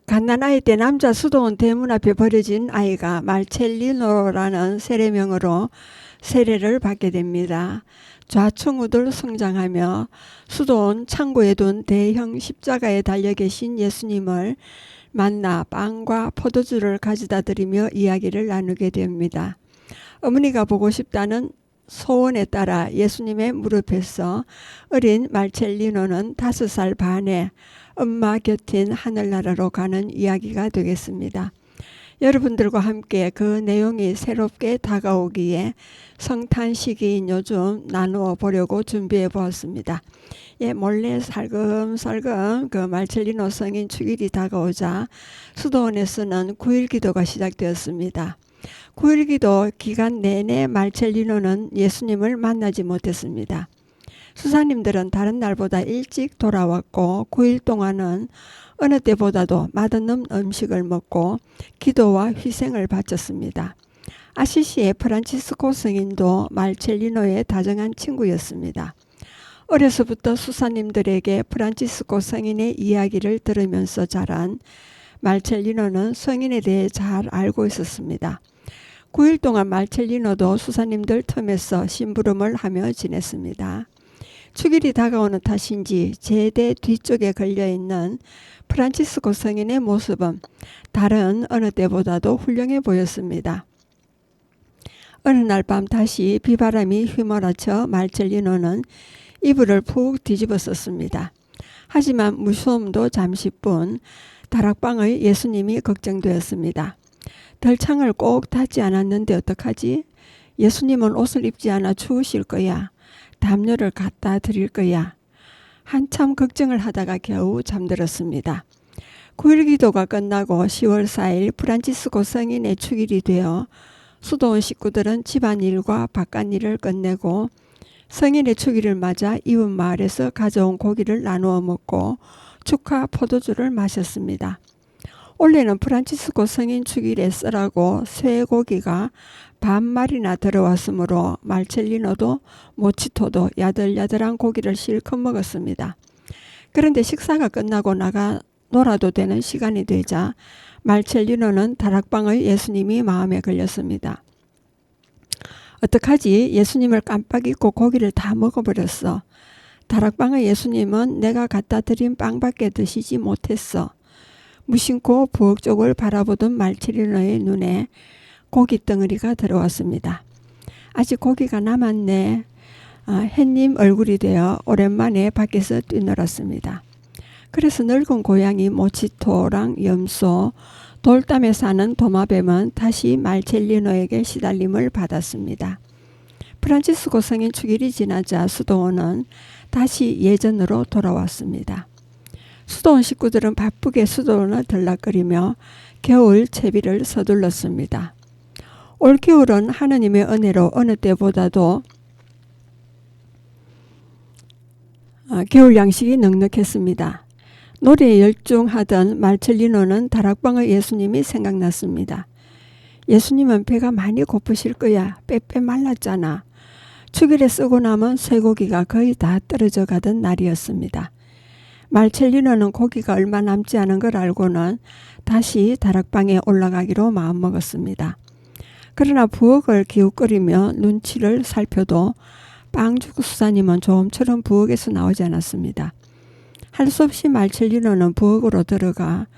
갓난아이 때 남자 수도원 대문 앞에 버려진 아이가 말첼리노라는 세례명으로 세례를 받게 됩니다. 좌충우돌 성장하며 수도원 창고에 둔 대형 십자가에 달려 계신 예수님을 만나 빵과 포도주를 가져다 드리며 이야기를 나누게 됩니다. 어머니가 보고 싶다는 소원에 따라 예수님의 무릎에서 어린 말첼리노는 5살 반에 엄마 곁인 하늘나라로 가는 이야기가 되겠습니다. 여러분들과 함께 그 내용이 새롭게 다가오기에 성탄 시기인 요즘 나누어 보려고 준비해 보았습니다. 몰래 살금살금 그 말첼리노 성인 축일이 다가오자 수도원에서는 9일 기도가 시작되었습니다. 9일 기도 기간 내내 말첼리노는 예수님을 만나지 못했습니다. 수사님들은 다른 날보다 일찍 돌아왔고 9일 동안은 어느 때보다도 맛없는 음식을 먹고 기도와 희생을 바쳤습니다. 아시시의 프란치스코 성인도 말첼리노의 다정한 친구였습니다. 어려서부터 수사님들에게 프란치스코 성인의 이야기를 들으면서 자란 말첼리노는 성인에 대해 잘 알고 있었습니다. 9일 동안 말첼리노도 수사님들 틈에서 심부름을 하며 지냈습니다. 축일이 다가오는 탓인지 제대 뒤쪽에 걸려있는 프란치스코 성인의 모습은 다른 어느 때보다도 훌륭해 보였습니다. 어느 날 밤 다시 비바람이 휘몰아쳐 말첼리노는 이불을 푹 뒤집어 썼습니다. 하지만 무서움도 잠시뿐 다락방의 예수님이 걱정되었습니다. 덜창을 꼭 닫지 않았는데 어떡하지? 예수님은 옷을 입지 않아 추우실 거야. 담요를 갖다 드릴 거야. 한참 걱정을 하다가 겨우 잠들었습니다. 9일 기도가 끝나고 10월 4일 프란치스코 성인의 축일이 되어 수도원 식구들은 집안일과 바깥일을 끝내고 성인의 축일을 맞아 이웃 마을에서 가져온 고기를 나누어 먹고 축하 포도주를 마셨습니다. 올해는 프란치스코 성인 축일에 썰하고 쇠고기가 반마리나 들어왔으므로 말첼리노도 모치토도 야들야들한 고기를 실컷 먹었습니다. 그런데 식사가 끝나고 나가 놀아도 되는 시간이 되자 말첼리노는 다락방의 예수님이 마음에 걸렸습니다. 어떡하지? 예수님을 깜빡 잊고 고기를 다 먹어버렸어. 다락방의 예수님은 내가 갖다 드린 빵밖에 드시지 못했어. 무심코 부엌 쪽을 바라보던 말첼리노의 눈에 고기 덩어리가 들어왔습니다. 아직 고기가 남았네. 햇님 얼굴이 되어 오랜만에 밖에서 뛰놀았습니다. 그래서 늙은 고양이 모치토랑 염소, 돌담에 사는 도마뱀은 다시 말첼리노에게 시달림을 받았습니다. 프란치스코 성인 축일이 지나자 수도원은 다시 예전으로 돌아왔습니다. 수도원 식구들은 바쁘게 수도원을 들락거리며 겨울 채비를 서둘렀습니다. 올겨울은 하느님의 은혜로 어느 때보다도 겨울 양식이 넉넉했습니다. 노래에 열중하던 말첼리노는 다락방의 예수님이 생각났습니다. 예수님은 배가 많이 고프실 거야. 빼빼 말랐잖아. 축일에 쓰고 남은 쇠고기가 거의 다 떨어져 가던 날이었습니다. 말첼리노는 고기가 얼마 남지 않은 걸 알고는 다시 다락방에 올라가기로 마음먹었습니다. 그러나 부엌을 기웃거리며 눈치를 살펴도 빵주구 수사님은 조금처럼 부엌에서 나오지 않았습니다. 할 수 없이 말첼리노는 부엌으로 들어가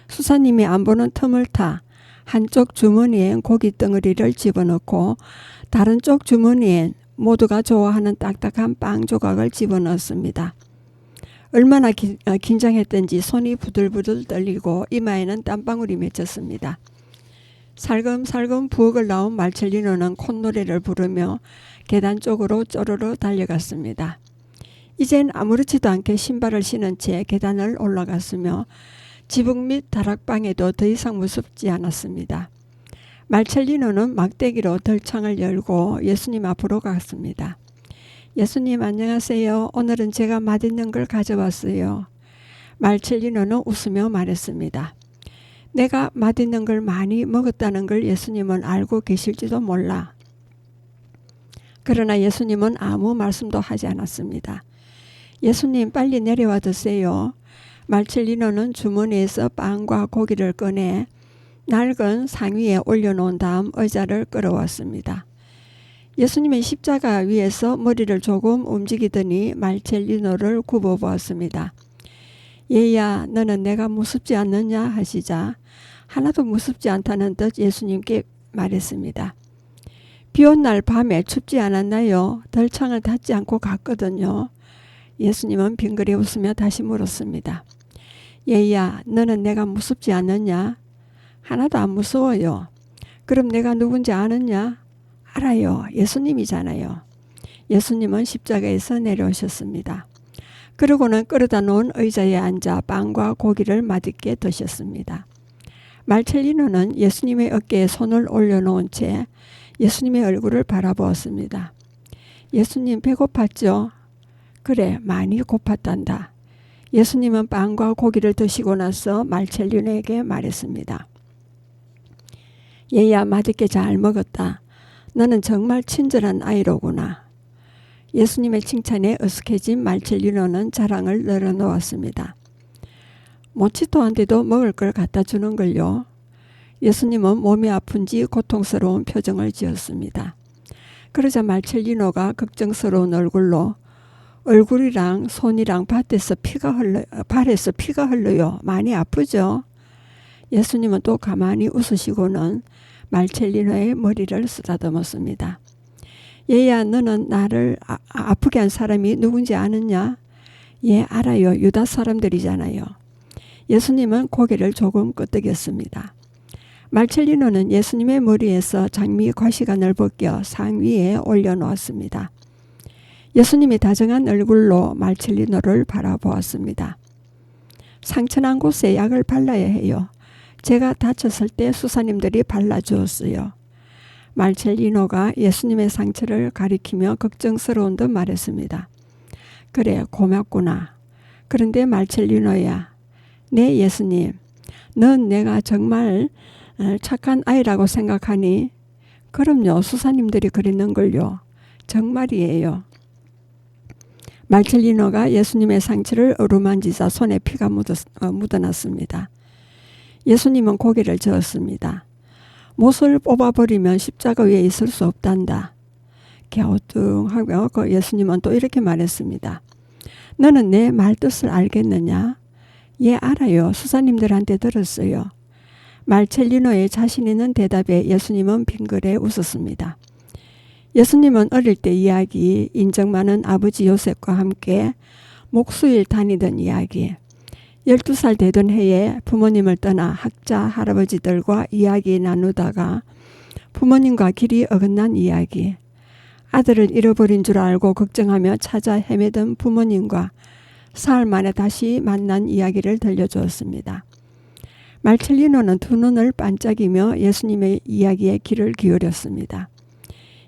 수사님이 안 보는 틈을 타 한쪽 주머니에 고기 덩어리를 집어넣고 다른 쪽 주머니엔 모두가 좋아하는 딱딱한 빵 조각을 집어넣었습니다. 얼마나 긴장했던지 손이 부들부들 떨리고 이마에는 땀방울이 맺혔습니다. 살금살금 부엌을 나온 말첼리노는 콧노래를 부르며 계단 쪽으로 쪼르르 달려갔습니다. 이젠 아무렇지도 않게 신발을 신은 채 계단을 올라갔으며 지붕 및 다락방에도 더 이상 무섭지 않았습니다. 말첼리노는 막대기로 덜창을 열고 예수님 앞으로 갔습니다. 예수님 안녕하세요. 오늘은 제가 맛있는 걸 가져왔어요. 말첼리노는 웃으며 말했습니다. 내가 맛있는 걸 많이 먹었다는 걸 예수님은 알고 계실지도 몰라. 그러나 예수님은 아무 말씀도 하지 않았습니다. 예수님 빨리 내려와 드세요. 말첼리노는 주머니에서 빵과 고기를 꺼내 낡은 상위에 올려놓은 다음 의자를 끌어왔습니다. 예수님의 십자가 위에서 머리를 조금 움직이더니 말첼리노를 굽어보았습니다. 얘야, 너는 내가 무섭지 않느냐 하시자 하나도 무섭지 않다는 듯 예수님께 말했습니다. 비온 날 밤에 춥지 않았나요? 덜창을 닫지 않고 갔거든요. 예수님은 빙그레 웃으며 다시 물었습니다. 얘야, 너는 내가 무섭지 않느냐? 하나도 안 무서워요. 그럼 내가 누군지 아느냐? 알아요. 예수님이잖아요. 예수님은 십자가에서 내려오셨습니다. 그러고는 끌어다 놓은 의자에 앉아 빵과 고기를 맛있게 드셨습니다. 말첼리노는 예수님의 어깨에 손을 올려놓은 채 예수님의 얼굴을 바라보았습니다. 예수님 배고팠죠? 그래, 많이 고팠단다. 예수님은 빵과 고기를 드시고 나서 말첼리노에게 말했습니다. 얘야, 맛있게 잘 먹었다. 너는 정말 친절한 아이로구나. 예수님의 칭찬에 어색해진 말첼리노는 자랑을 늘어놓았습니다. 모치토한테도 먹을 걸 갖다 주는 걸요. 예수님은 몸이 아픈지 고통스러운 표정을 지었습니다. 그러자 말첼리노가 걱정스러운 얼굴로 얼굴이랑 손이랑 발에서 피가 흘러요. 많이 아프죠? 예수님은 또 가만히 웃으시고는 말첼리노의 머리를 쓰다듬었습니다. 얘야, 너는 나를 아프게 한 사람이 누군지 아느냐? 예, 알아요. 유다 사람들이잖아요. 예수님은 고개를 조금 끄덕였습니다. 말첼리노는 예수님의 머리에서 장미 과시관을 벗겨 상 위에 올려놓았습니다. 예수님이 다정한 얼굴로 말첼리노를 바라보았습니다. 상처난 곳에 약을 발라야 해요. 제가 다쳤을 때 수사님들이 발라주었어요. 말첼리노가 예수님의 상처를 가리키며 걱정스러운 듯 말했습니다. 그래, 고맙구나. 그런데 말첼리노야, 네 예수님, 넌 내가 정말 착한 아이라고 생각하니? 그럼요, 수사님들이 그랬는걸요. 정말이에요. 말첼리노가 예수님의 상처를 어루만지자 손에 피가 묻어났습니다. 예수님은 고개를 저었습니다. 못을 뽑아버리면 십자가 위에 있을 수 없단다. 갸우뚱하며 예수님은 또 이렇게 말했습니다. 너는 내 말뜻을 알겠느냐? 예, 알아요. 수사님들한테 들었어요. 말첼리노의 자신 있는 대답에 예수님은 빙그레 웃었습니다. 예수님은 어릴 때 이야기, 인정 많은 아버지 요셉과 함께 목수일 다니던 이야기, 12살 되던 해에 부모님을 떠나 학자 할아버지들과 이야기 나누다가 부모님과 길이 어긋난 이야기, 아들을 잃어버린 줄 알고 걱정하며 찾아 헤매던 부모님과 사흘 만에 다시 만난 이야기를 들려주었습니다. 말첼리노는 두 눈을 반짝이며 예수님의 이야기에 귀를 기울였습니다.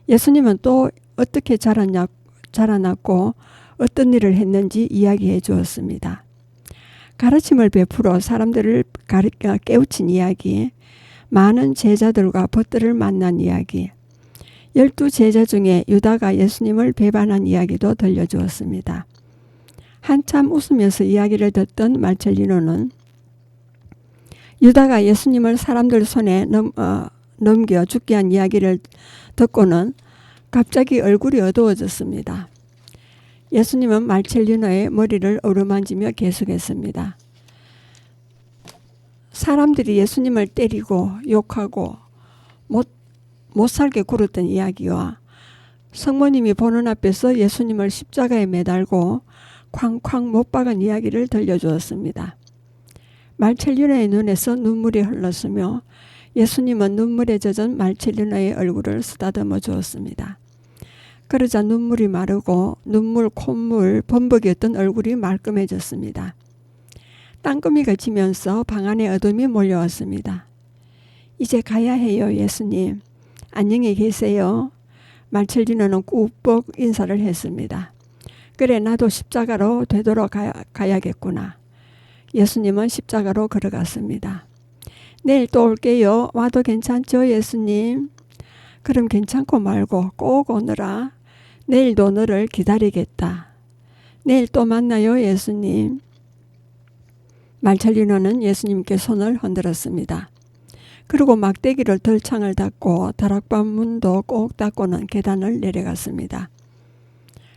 예수님은 또 어떻게 자라났고 어떤 일을 했는지 이야기해 주었습니다. 가르침을 베풀어 사람들을 깨우친 이야기, 많은 제자들과 벗들을 만난 이야기, 12제자 중에 유다가 예수님을 배반한 이야기도 들려주었습니다. 한참 웃으면서 이야기를 듣던 말첼리노는 유다가 예수님을 사람들 손에 넘겨 죽게 한 이야기를 듣고는 갑자기 얼굴이 어두워졌습니다. 예수님은 말첼리노의 머리를 어루만지며 계속했습니다. 사람들이 예수님을 때리고 욕하고 못 살게 굴었던 이야기와 성모님이 보는 앞에서 예수님을 십자가에 매달고 쾅쾅 못 박은 이야기를 들려주었습니다. 말첼리노의 눈에서 눈물이 흘렀으며 예수님은 눈물에 젖은 말첼리노의 얼굴을 쓰다듬어 주었습니다. 그러자 눈물이 마르고 눈물, 콧물, 범벅이었던 얼굴이 말끔해졌습니다. 땅거미가 지면서 방 안에 어둠이 몰려왔습니다. 이제 가야 해요, 예수님. 안녕히 계세요. 말첼리노는 꾹뻑 인사를 했습니다. 그래, 나도 십자가로 되돌아가야겠구나. 예수님은 십자가로 걸어갔습니다. 내일 또 올게요. 와도 괜찮죠, 예수님? 그럼 괜찮고 말고 꼭 오너라. 내일도 너를 기다리겠다. 내일 또 만나요, 예수님. 말첼리노는 예수님께 손을 흔들었습니다. 그리고 막대기를 덜창을 닫고 다락방 문도 꼭 닫고는 계단을 내려갔습니다.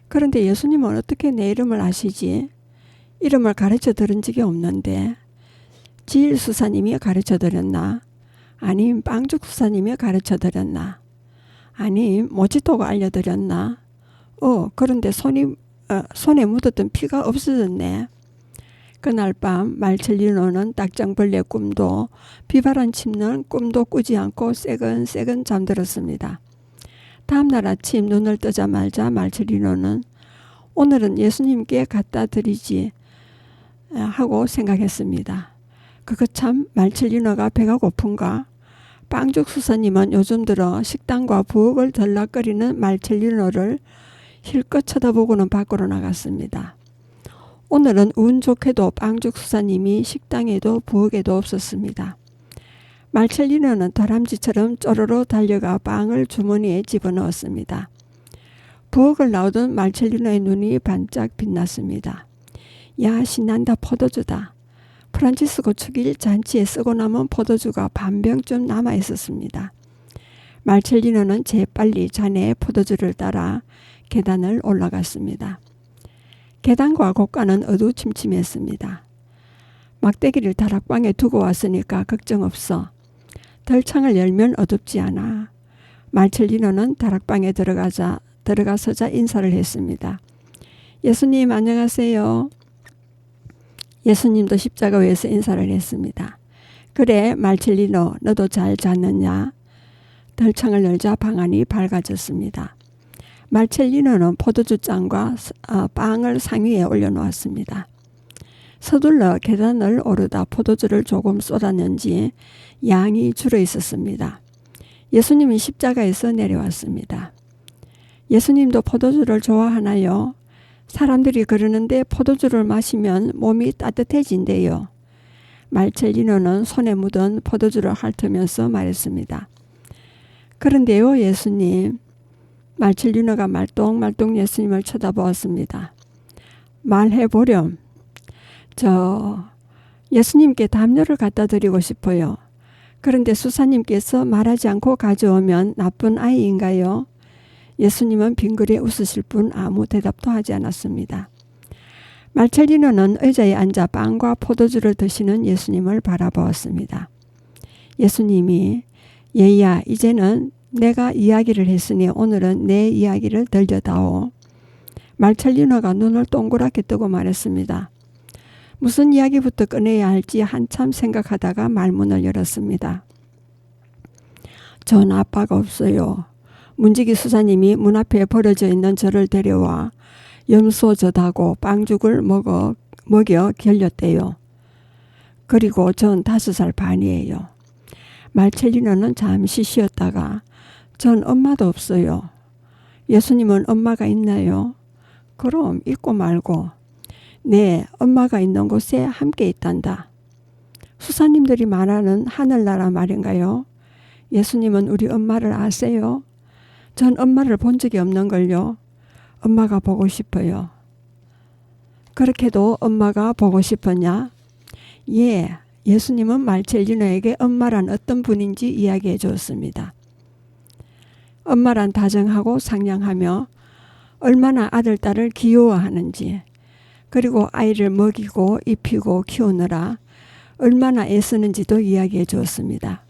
그런데 예수님은 어떻게 내 이름을 아시지? 이름을 가르쳐 들은 적이 없는데 지일수사님이 가르쳐 드렸나? 아님 빵죽수사님이 가르쳐 드렸나? 아님 모지토가 알려드렸나? 그런데 손에 묻었던 피가 없어졌네. 그날 밤 말첼리노는 딱정벌레 꿈도 비바람 칩는 꿈도 꾸지 않고 새근새근 잠들었습니다. 다음날 아침 눈을 뜨자마자 말첼리노는 오늘은 예수님께 갖다 드리지 하고 생각했습니다. 그거 참 말첼리노가 배가 고픈가? 빵죽수사님은 요즘 들어 식당과 부엌을 들락거리는 말첼리노를 힐끗 쳐다보고는 밖으로 나갔습니다. 오늘은 운 좋게도 빵죽수사님이 식당에도 부엌에도 없었습니다. 말첼리노는 다람쥐처럼 쪼르르 달려가 빵을 주머니에 집어넣었습니다. 부엌을 나오던 말첼리노의 눈이 반짝 빛났습니다. 야, 신난다. 포도주다. 프란치스코 축일 잔치에 쓰고 남은 포도주가 반병쯤 남아 있었습니다. 말첼리노는 재빨리 잔에 포도주를 따라 계단을 올라갔습니다. 계단과 곡간은 어두침침했습니다. 막대기를 다락방에 두고 왔으니까 걱정 없어. 덜창을 열면 어둡지 않아. 말첼리노는 다락방에 들어가서자 인사를 했습니다. 예수님 안녕하세요. 예수님도 십자가 위에서 인사를 했습니다. 그래 말첼리노 너도 잘 잤느냐? 덜창을 열자 방안이 밝아졌습니다. 말첼리노는 포도주잔과 빵을 상위에 올려놓았습니다. 서둘러 계단을 오르다 포도주를 조금 쏟았는지 양이 줄어 있었습니다. 예수님이 십자가에서 내려왔습니다. 예수님도 포도주를 좋아하나요? 사람들이 그러는데 포도주를 마시면 몸이 따뜻해진대요. 말첼리노는 손에 묻은 포도주를 핥으면서 말했습니다. 그런데요 예수님. 말첼리노가 말똥말똥 예수님을 쳐다보았습니다. 말해보렴. 예수님께 담요를 갖다 드리고 싶어요. 그런데 수사님께서 말하지 않고 가져오면 나쁜 아이인가요? 예수님은 빙그레 웃으실 뿐 아무 대답도 하지 않았습니다. 말첼리노는 의자에 앉아 빵과 포도주를 드시는 예수님을 바라보았습니다. 예수님이 얘야 이제는 내가 이야기를 했으니 오늘은 내 이야기를 들려다오. 말첼리노가 눈을 동그랗게 뜨고 말했습니다. 무슨 이야기부터 꺼내야 할지 한참 생각하다가 말문을 열었습니다. 전 아빠가 없어요. 문지기 수사님이 문 앞에 버려져 있는 저를 데려와 염소젖하고 빵죽을 먹여 결렸대요. 그리고 전 5살 반이에요. 말첼리노는 잠시 쉬었다가 전 엄마도 없어요. 예수님은 엄마가 있나요? 그럼 있고 말고. 네, 엄마가 있는 곳에 함께 있단다. 수사님들이 말하는 하늘나라 말인가요? 예수님은 우리 엄마를 아세요? 전 엄마를 본 적이 없는걸요. 엄마가 보고 싶어요. 그렇게도 엄마가 보고 싶었냐? 예, 예수님은 말첼리노에게 엄마란 어떤 분인지 이야기해 주었습니다. 엄마란 다정하고 상냥하며 얼마나 아들, 딸을 귀여워하는지 그리고 아이를 먹이고 입히고 키우느라 얼마나 애쓰는지도 이야기해 주었습니다.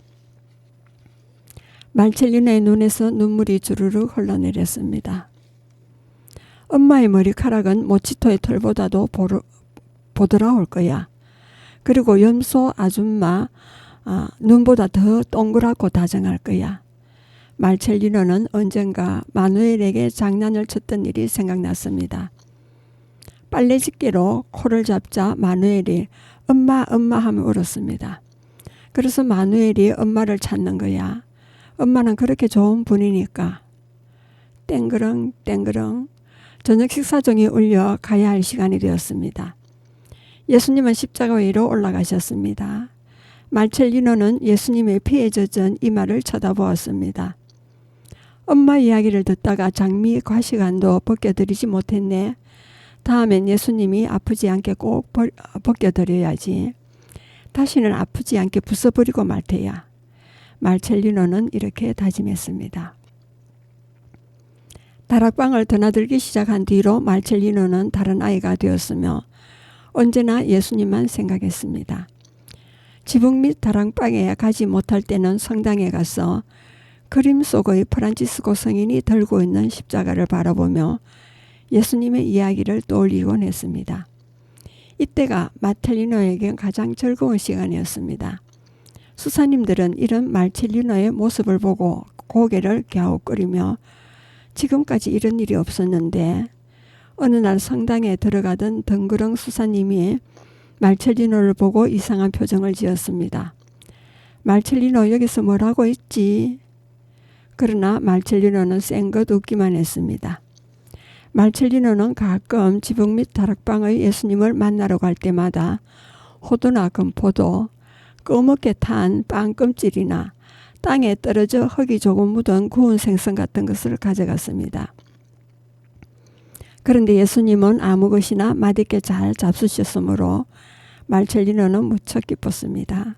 말첼리노의 눈에서 눈물이 주르륵 흘러내렸습니다. 엄마의 머리카락은 모치토의 털보다도 보드라울 거야. 그리고 염소 아줌마 눈보다 더 동그랗고 다정할 거야. 말첼리노는 언젠가 마누엘에게 장난을 쳤던 일이 생각났습니다. 빨래집게로 코를 잡자 마누엘이 엄마 하며 울었습니다. 그래서 마누엘이 엄마를 찾는 거야. 엄마는 그렇게 좋은 분이니까. 땡그렁 저녁 식사종이 울려 가야 할 시간이 되었습니다. 예수님은 십자가 위로 올라가셨습니다. 말첼리노는 예수님의 피에 젖은 이마를 쳐다보았습니다. 엄마 이야기를 듣다가 장미 과시간도 벗겨드리지 못했네. 다음엔 예수님이 아프지 않게 꼭 벗겨드려야지. 다시는 아프지 않게 부숴버리고 말 테야. 말첼리노는 이렇게 다짐했습니다. 다락방을 드나들기 시작한 뒤로 말첼리노는 다른 아이가 되었으며 언제나 예수님만 생각했습니다. 지붕 및 다락방에 가지 못할 때는 성당에 가서 그림 속의 프란치스코 성인이 들고 있는 십자가를 바라보며 예수님의 이야기를 떠올리곤 했습니다. 이때가 마텔리노에게 가장 즐거운 시간이었습니다. 수사님들은 이런 말첼리노의 모습을 보고 고개를 갸웃거리며 지금까지 이런 일이 없었는데 어느 날 성당에 들어가던 덩그렁 수사님이 말첼리노를 보고 이상한 표정을 지었습니다. 말첼리노 여기서 뭐라고 있지? 그러나 말첼리노는 쌩긋 웃기만 했습니다. 말첼리노는 가끔 지붕 및 다락방의 예수님을 만나러 갈 때마다 호두나 금포도, 꺼멓게 탄 빵 껍질이나 땅에 떨어져 흙이 조금 묻은 구운 생선 같은 것을 가져갔습니다. 그런데 예수님은 아무 것이나 맛있게 잘 잡수셨으므로 말첼리노는 무척 기뻤습니다.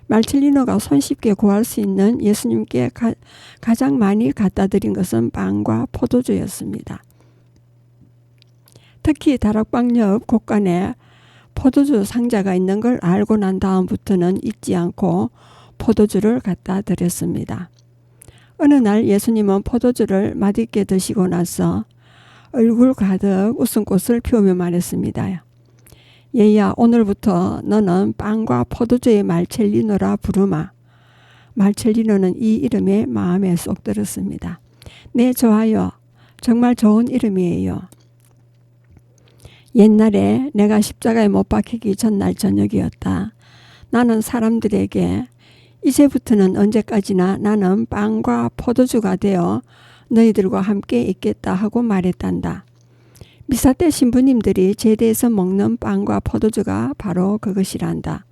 말첼리노가 손쉽게 구할 수 있는 예수님께 가장 많이 갖다 드린 것은 빵과 포도주였습니다. 특히 다락방 옆 곳간에 포도주 상자가 있는 걸 알고 난 다음부터는 잊지 않고 포도주를 갖다 드렸습니다. 어느 날 예수님은 포도주를 맛있게 드시고 나서 얼굴 가득 웃음꽃을 피우며 말했습니다. 얘야, 오늘부터 너는 빵과 포도주의 말첼리노라 부르마. 말첼리노는 이 이름에 마음에 쏙 들었습니다. 네, 좋아요. 정말 좋은 이름이에요. 옛날에 내가 십자가에 못 박히기 전날 저녁이었다. 나는 사람들에게 이제부터는 언제까지나 나는 빵과 포도주가 되어 너희들과 함께 있겠다 하고 말했단다. 미사 때 신부님들이 제대에서 먹는 빵과 포도주가 바로 그것이란다.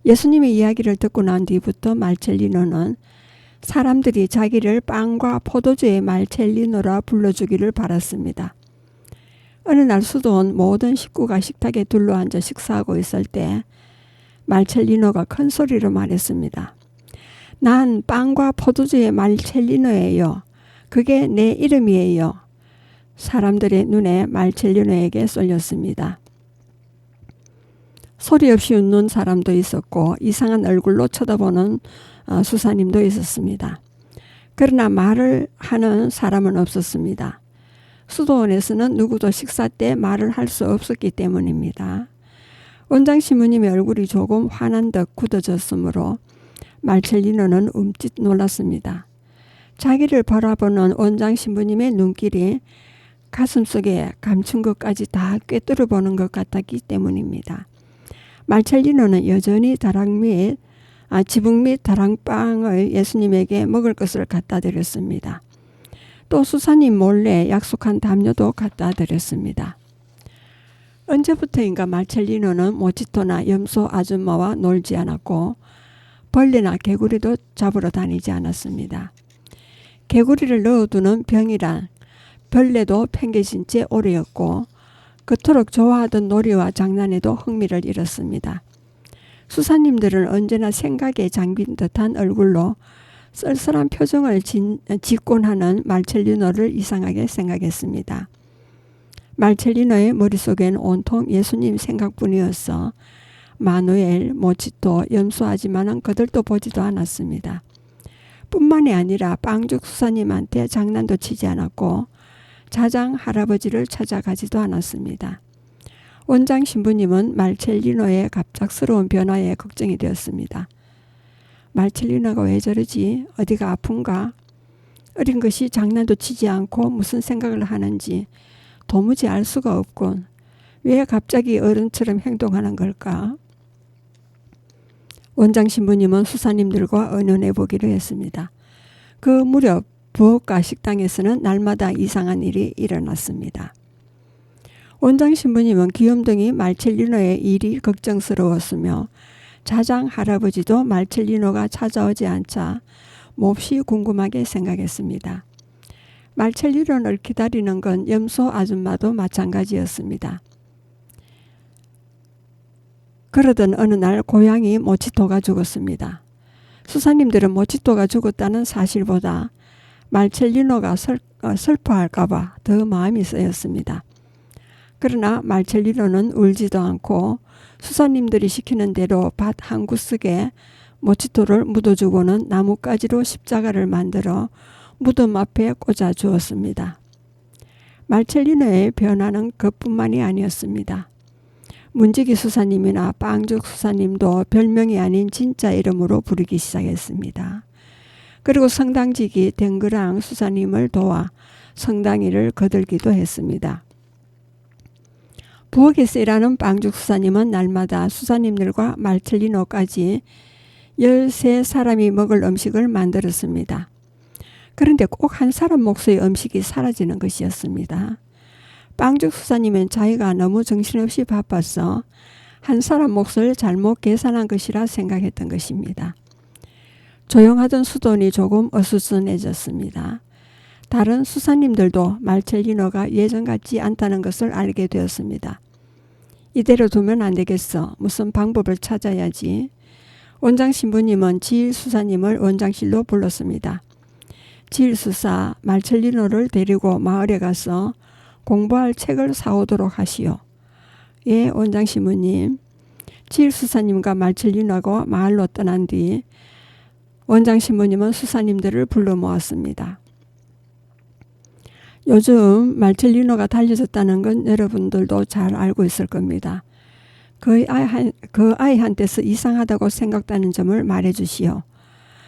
예수님의 이야기를 듣고 난 뒤부터 말첼리노는 사람들이 자기를 빵과 포도주의 말첼리노라 불러주기를 바랐습니다. 어느 날 수도원 모든 식구가 식탁에 둘러앉아 식사하고 있을 때 말첼리노가 큰 소리로 말했습니다. 난 빵과 포도주의 말첼리노예요. 그게 내 이름이에요. 사람들의 눈에 말첼리노에게 쏠렸습니다. 소리 없이 웃는 사람도 있었고 이상한 얼굴로 쳐다보는 수사님도 있었습니다. 그러나 말을 하는 사람은 없었습니다. 수도원에서는 누구도 식사 때 말을 할 수 없었기 때문입니다. 원장 신부님의 얼굴이 조금 환한 듯 굳어졌으므로 말첼리노는 움찔 놀랐습니다. 자기를 바라보는 원장 신부님의 눈길이 가슴속에 감춘 것까지 다 꿰뚫어 보는 것 같았기 때문입니다. 말첼리노는 여전히 지붕 및 다락방의 예수님에게 먹을 것을 갖다 드렸습니다. 또 수사님 몰래 약속한 담요도 갖다 드렸습니다. 언제부터인가 말첼리노는 모치토나 염소 아줌마와 놀지 않았고 벌레나 개구리도 잡으러 다니지 않았습니다. 개구리를 넣어두는 병이란 벌레도 팽개진 채 오래였고 그토록 좋아하던 놀이와 장난에도 흥미를 잃었습니다. 수사님들은 언제나 생각에 잠긴 듯한 얼굴로 쓸쓸한 표정을 짓곤 하는 말첼리노를 이상하게 생각했습니다. 말첼리노의 머릿속엔 온통 예수님 생각뿐이었어 마누엘, 모치토, 염소 아줌마는 그들도 보지도 않았습니다. 뿐만이 아니라 빵죽 수사님한테 장난도 치지 않았고 자장 할아버지를 찾아가지도 않았습니다. 원장 신부님은 말첼리노의 갑작스러운 변화에 걱정이 되었습니다. 말첼리노가 왜 저러지? 어디가 아픈가? 어린 것이 장난도 치지 않고 무슨 생각을 하는지 도무지 알 수가 없군. 왜 갑자기 어른처럼 행동하는 걸까? 원장 신부님은 수사님들과 의논해 보기로 했습니다. 그 무렵 부엌과 식당에서는 날마다 이상한 일이 일어났습니다. 원장 신부님은 귀염둥이 말첼리노의 일이 걱정스러웠으며 자장 할아버지도 말첼리노가 찾아오지 않자 몹시 궁금하게 생각했습니다. 말첼리노를 기다리는 건 염소 아줌마도 마찬가지였습니다. 그러던 어느 날 고양이 모치토가 죽었습니다. 수사님들은 모치토가 죽었다는 사실보다 말첼리노가 슬퍼할까봐 더 마음이 쓰였습니다. 그러나 말첼리노는 울지도 않고 수사님들이 시키는 대로 밭 한 구석에 모치토를 묻어주고는 나뭇가지로 십자가를 만들어 무덤 앞에 꽂아 주었습니다. 말첼리노의 변화는 그뿐만이 아니었습니다. 문지기 수사님이나 빵죽 수사님도 별명이 아닌 진짜 이름으로 부르기 시작했습니다. 그리고 성당지기 댕그랑 수사님을 도와 성당일을 거들기도 했습니다. 부엌에서 일하는 빵죽 수사님은 날마다 수사님들과 말첼리노까지 13사람이 먹을 음식을 만들었습니다. 그런데 꼭 한 사람 몫의 음식이 사라지는 것이었습니다. 빵죽 수사님은 자기가 너무 정신없이 바빠서 한 사람 몫을 잘못 계산한 것이라 생각했던 것입니다. 조용하던 수돈이 조금 어수선해졌습니다. 다른 수사님들도 말첼리노가 예전 같지 않다는 것을 알게 되었습니다. 이대로 두면 안 되겠어. 무슨 방법을 찾아야지. 원장 신부님은 지일 수사님을 원장실로 불렀습니다. 지일 수사, 말첼리노를 데리고 마을에 가서 공부할 책을 사오도록 하시오. 예, 원장 신부님. 지일 수사님과 말첼리노가 마을로 떠난 뒤 원장 신부님은 수사님들을 불러 모았습니다. 요즘 말첼리노가 달려졌다는 건 여러분들도 잘 알고 있을 겁니다. 그 아이한테서 이상하다고 생각되는 점을 말해주시오.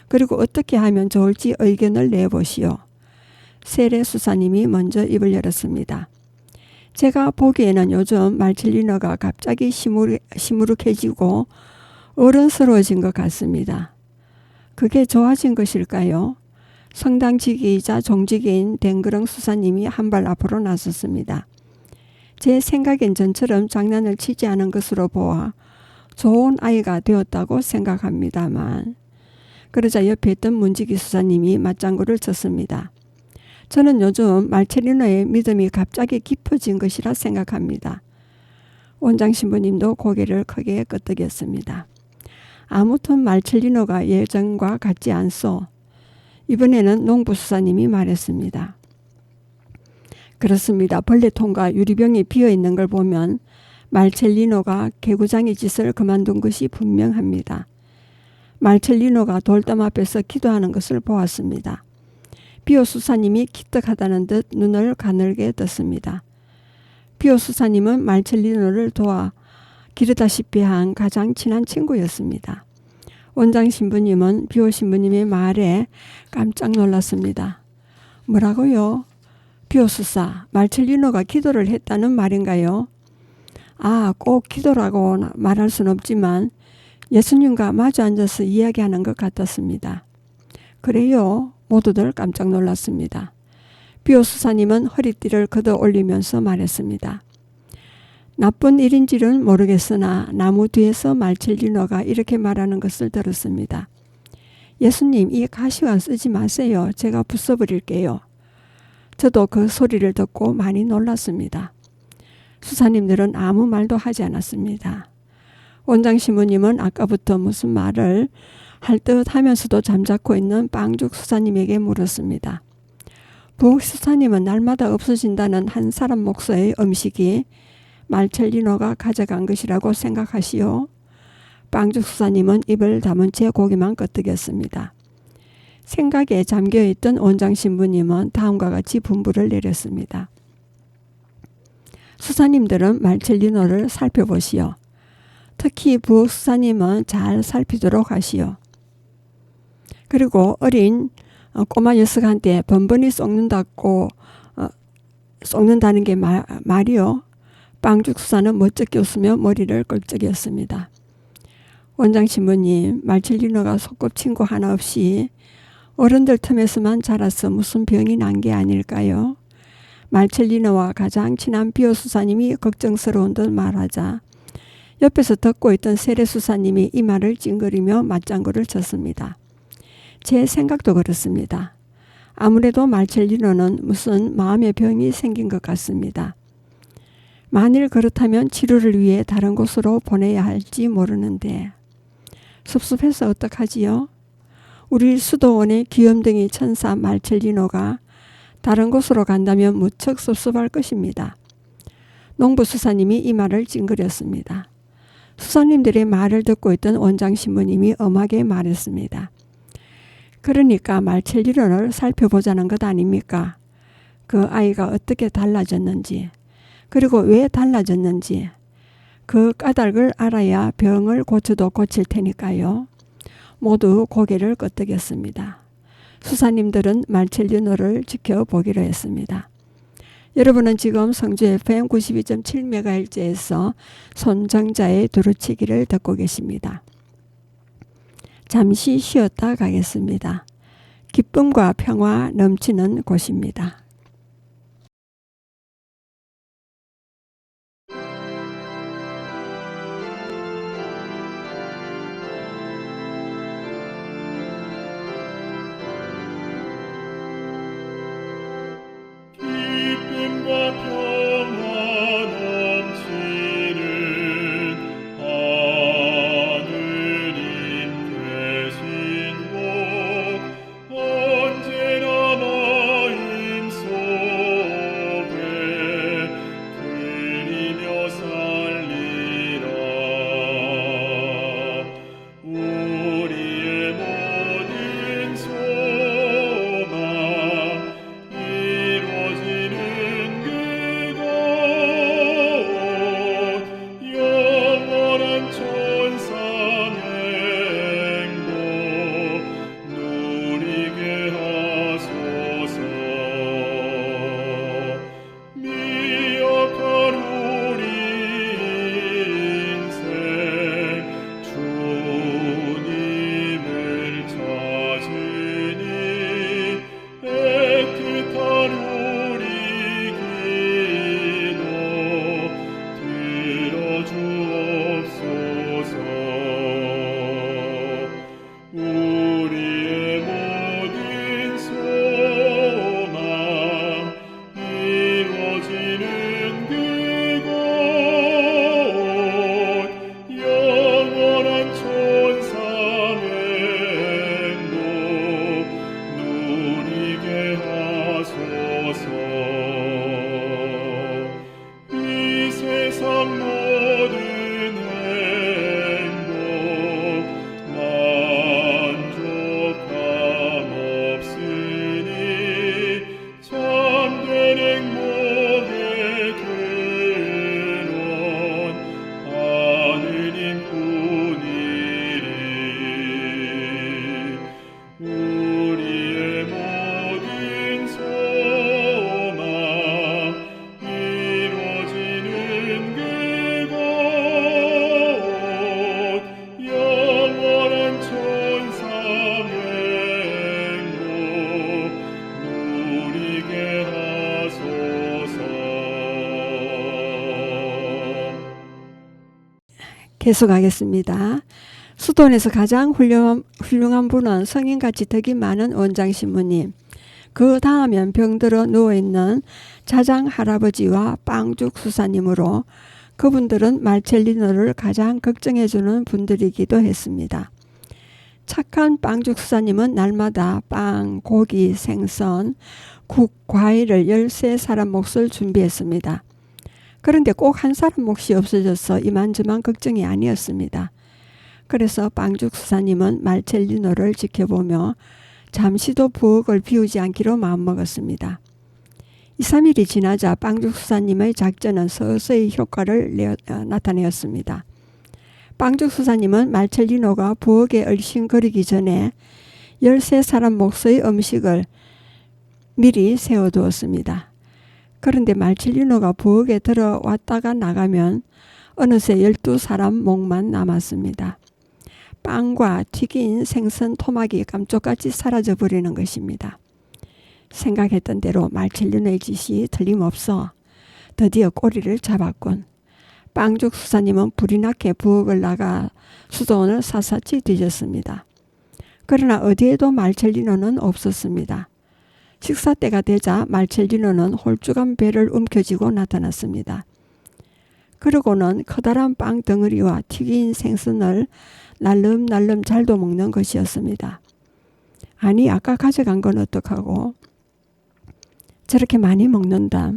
그리고 어떻게 하면 좋을지 의견을 내보시오. 세례 수사님이 먼저 입을 열었습니다. 제가 보기에는 요즘 말첼리노가 갑자기 시무룩해지고 어른스러워진 것 같습니다. 그게 좋아진 것일까요? 성당지기이자 종직인 댕그렁 수사님이 한 발 앞으로 나섰습니다. 제 생각엔 전처럼 장난을 치지 않은 것으로 보아 좋은 아이가 되었다고 생각합니다만. 그러자 옆에 있던 문지기 수사님이 맞장구를 쳤습니다. 저는 요즘 말첼리노의 믿음이 갑자기 깊어진 것이라 생각합니다. 원장 신부님도 고개를 크게 끄덕였습니다. 아무튼 말첼리노가 예전과 같지 않소. 이번에는 농부수사님이 말했습니다. 그렇습니다. 벌레통과 유리병이 비어있는 걸 보면 말첼리노가 개구장이 짓을 그만둔 것이 분명합니다. 말첼리노가 돌담 앞에서 기도하는 것을 보았습니다. 비오 수사님이 기특하다는 듯 눈을 가늘게 떴습니다. 비오 수사님은 말첼리노를 도와 기르다시피 한 가장 친한 친구였습니다. 원장 신부님은 비오 신부님의 말에 깜짝 놀랐습니다. 뭐라고요? 비오 수사, 말첼리노가 기도를 했다는 말인가요? 아, 꼭 기도라고 말할 순 없지만 예수님과 마주 앉아서 이야기하는 것 같았습니다. 그래요? 모두들 깜짝 놀랐습니다. 비오 수사님은 허리띠를 걷어 올리면서 말했습니다. 나쁜 일인지는 모르겠으나 나무 뒤에서 말첼리노가 이렇게 말하는 것을 들었습니다. 예수님, 이 가시관 쓰지 마세요. 제가 부숴버릴게요. 저도 그 소리를 듣고 많이 놀랐습니다. 수사님들은 아무 말도 하지 않았습니다. 원장 신부님은 아까부터 무슨 말을 할 듯 하면서도 잠자코 있는 빵죽 수사님에게 물었습니다. 부엌 수사님은 날마다 없어진다는 한 사람 몫의 음식이 말첼리노가 가져간 것이라고 생각하시오? 빵죽 수사님은 입을 다문 채 고개만 끄덕였습니다. 생각에 잠겨있던 원장 신부님은 다음과 같이 분부를 내렸습니다. 수사님들은 말첼리노를 살펴보시오. 특히 부엌 수사님은 잘 살피도록 하시오. 그리고 어린 꼬마 녀석한테 번번이 썩는다는 게 말이요. 빵죽 수사는 멋쩍게 웃으며 머리를 껄쩍였습니다. 원장 신부님, 말첼리노가 소꿉친구 하나 없이 어른들 틈에서만 자라서 무슨 병이 난 게 아닐까요? 말첼리노와 가장 친한 비오 수사님이 걱정스러운 듯 말하자 옆에서 듣고 있던 세례 수사님이 이 말을 찡그리며 맞장구를 쳤습니다. 제 생각도 그렇습니다. 아무래도 말첼리노는 무슨 마음의 병이 생긴 것 같습니다. 만일 그렇다면 치료를 위해 다른 곳으로 보내야 할지 모르는데 섭섭해서 어떡하지요? 우리 수도원의 귀염둥이 천사 말첼리노가 다른 곳으로 간다면 무척 섭섭할 것입니다. 농부 수사님이 이 말을 찡그렸습니다. 수사님들의 말을 듣고 있던 원장 신부님이 엄하게 말했습니다. 그러니까 말첼리노를 살펴보자는 것 아닙니까? 그 아이가 어떻게 달라졌는지, 그리고 왜 달라졌는지 그 까닭을 알아야 병을 고쳐도 고칠 테니까요. 모두 고개를 끄덕였습니다. 수사님들은 말첼리노를 지켜보기로 했습니다. 여러분은 지금 성주 FM 92.7MHz에서 손정자의 두루치기를 듣고 계십니다. 잠시 쉬었다 가겠습니다. 기쁨과 평화 넘치는 곳입니다. 기쁨과 평화 넘치는 하느님 계신 곳 언제나 마음속에 드리며 살리라. 우리의 모든 소망 이루어지는 그곳 영원한 천상의 행복 누리게 하소서. 미약한 우리 인생 주님을 찾으니 애틋한 우리 기도 들어주옵소서. 우리의 모든 소망 이루어지는 그곳 영원한 천상의 행복 누리게 하소서. 이 세상 모든 행복 만족함 없으니 참된 행복의 근원 하느님뿐이리. 우리의 모든 소망 이루어지는 그곳 영원한 천상의 행복 누리게 하소서. 계속하겠습니다. 수도원에서 가장 훌륭한 분은 성인같이 덕이 많은 원장 신부님, 그 다음엔 병들어 누워있는 자장 할아버지와 빵죽 수사님으로 그분들은 말첼리노를 가장 걱정해주는 분들이기도 했습니다. 착한 빵죽 수사님은 날마다 빵, 고기, 생선, 국, 과일을 13사람 몫을 준비했습니다. 그런데 꼭 한 사람 몫이 없어져서 이만저만 걱정이 아니었습니다. 그래서 빵죽 수사님은 말첼리노를 지켜보며 잠시도 부엌을 비우지 않기로 마음먹었습니다. 2, 3일이 지나자 빵죽 수사님의 작전은 서서히 효과를 나타내었습니다. 빵죽 수사님은 말첼리노가 부엌에 얼씬거리기 전에 13사람 몫의 음식을 미리 세워두었습니다. 그런데 말첼리노가 부엌에 들어왔다가 나가면 어느새 12사람 몫만 남았습니다. 빵과 튀긴 생선 토막이 깜짝같이 사라져버리는 것입니다. 생각했던 대로 말첼리노의 짓이 틀림없어 드디어 꼬리를 잡았군. 빵죽 수사님은 불이 나게 부엌을 나가 수도원을 샅샅이 뒤졌습니다. 그러나 어디에도 말첼리노는 없었습니다. 식사 때가 되자 말첼리노는 홀쭉한 배를 움켜쥐고 나타났습니다. 그러고는 커다란 빵 덩어리와 튀긴 생선을 날름날름 잘도 먹는 것이었습니다. 아니, 아까 가져간 건 어떡하고? 저렇게 많이 먹는다.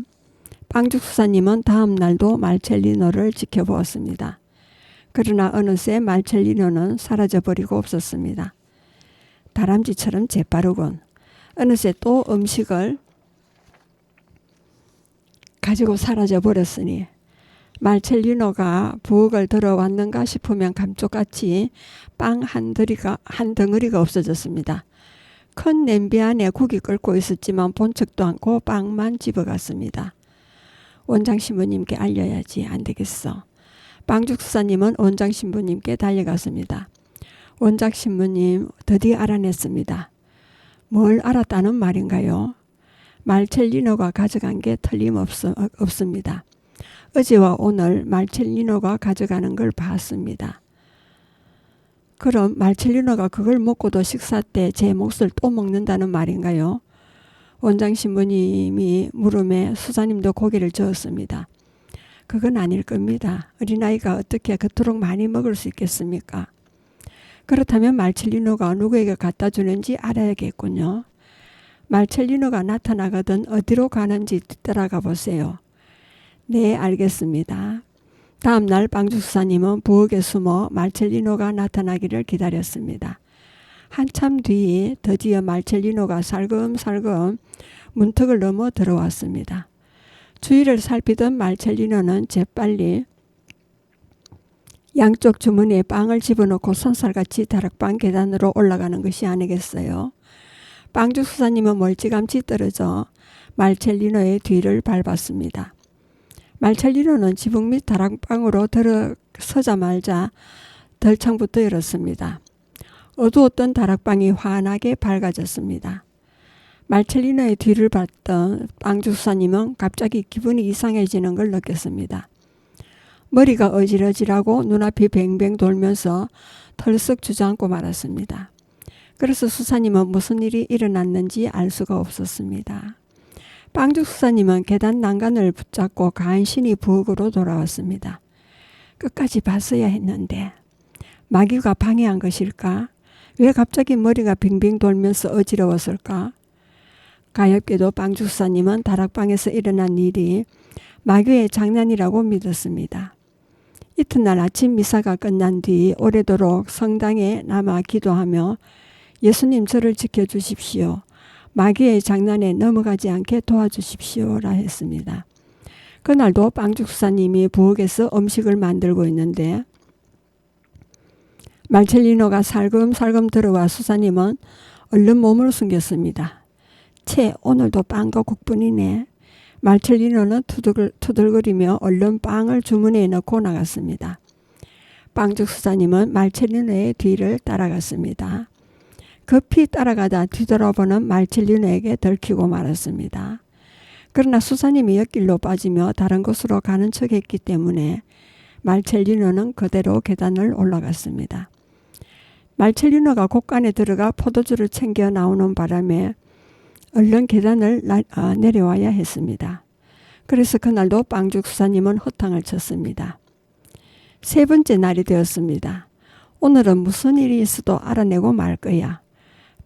빵죽수사님은 다음 날도 말첼리노를 지켜보았습니다. 그러나 어느새 말첼리노는 사라져버리고 없었습니다. 다람쥐처럼 재빠르군. 어느새 또 음식을 가지고 사라져버렸으니 말첼리노가 부엌을 들어왔는가 싶으면 감쪽같이 빵 한 덩어리가 없어졌습니다. 큰 냄비 안에 국이 끓고 있었지만 본 척도 않고 빵만 집어갔습니다. 원장 신부님께 알려야지. 안 되겠어. 빵죽수사님은 원장 신부님께 달려갔습니다. 원장 신부님, 드디어 알아냈습니다. 뭘 알았다는 말인가요? 말첼리노가 가져간 게 틀림없습니다. 어제와 오늘 말첼리노가 가져가는 걸 봤습니다. 그럼 말첼리노가 그걸 먹고도 식사 때 제 몫을 또 먹는다는 말인가요? 원장 신부님이 물음에 수사님도 고개를 저었습니다. 그건 아닐 겁니다. 어린아이가 어떻게 그토록 많이 먹을 수 있겠습니까? 그렇다면 말첼리노가 누구에게 갖다 주는지 알아야겠군요. 말첼리노가 나타나거든 어디로 가는지 뒤따라가 보세요. 네, 알겠습니다. 다음 날 빵죽수사님은 부엌에 숨어 말첼리노가 나타나기를 기다렸습니다. 한참 뒤 드디어 말첼리노가 살금살금 문턱을 넘어 들어왔습니다. 주위를 살피던 말첼리노는 재빨리 양쪽 주머니에 빵을 집어넣고 손살같이 다락방 계단으로 올라가는 것이 아니겠어요. 빵죽수사님은 멀찌감치 떨어져 말첼리노의 뒤를 밟았습니다. 말첼리노는 지붕 밑 다락방으로 들어서자마자 덜창부터 열었습니다. 어두웠던 다락방이 환하게 밝아졌습니다. 말첼리노의 뒤를 봤던 빵죽수사님은 갑자기 기분이 이상해지는 걸 느꼈습니다. 머리가 어지러지라고 눈앞이 뱅뱅 돌면서 털썩 주저앉고 말았습니다. 그래서 수사님은 무슨 일이 일어났는지 알 수가 없었습니다. 빵죽수사님은 계단 난간을 붙잡고 간신히 부엌으로 돌아왔습니다. 끝까지 봤어야 했는데 마귀가 방해한 것일까? 왜 갑자기 머리가 빙빙 돌면서 어지러웠을까? 가엾게도 빵죽수사님은 다락방에서 일어난 일이 마귀의 장난이라고 믿었습니다. 이튿날 아침 미사가 끝난 뒤 오래도록 성당에 남아 기도하며 예수님 저를 지켜주십시오. 마귀의 장난에 넘어가지 않게 도와주십시오라 했습니다. 그날도 빵죽수사님이 부엌에서 음식을 만들고 있는데 말첼리노가 살금살금 들어와 수사님은 얼른 몸을 숨겼습니다. 채 오늘도 빵과 국뿐이네. 말첼리노는 투덜거리며 얼른 빵을 주머니에 넣고 나갔습니다. 빵죽수사님은 말첼리노의 뒤를 따라갔습니다. 급히 따라가다 뒤돌아보는 말첼리노에게 들키고 말았습니다. 그러나 수사님이 옆길로 빠지며 다른 곳으로 가는 척했기 때문에 말첼리노는 그대로 계단을 올라갔습니다. 말첼리노가 곳간에 들어가 포도주를 챙겨 나오는 바람에 얼른 계단을 내려와야 했습니다. 그래서 그날도 빵죽수사님은 허탕을 쳤습니다. 세 번째 날이 되었습니다. 오늘은 무슨 일이 있어도 알아내고 말 거야.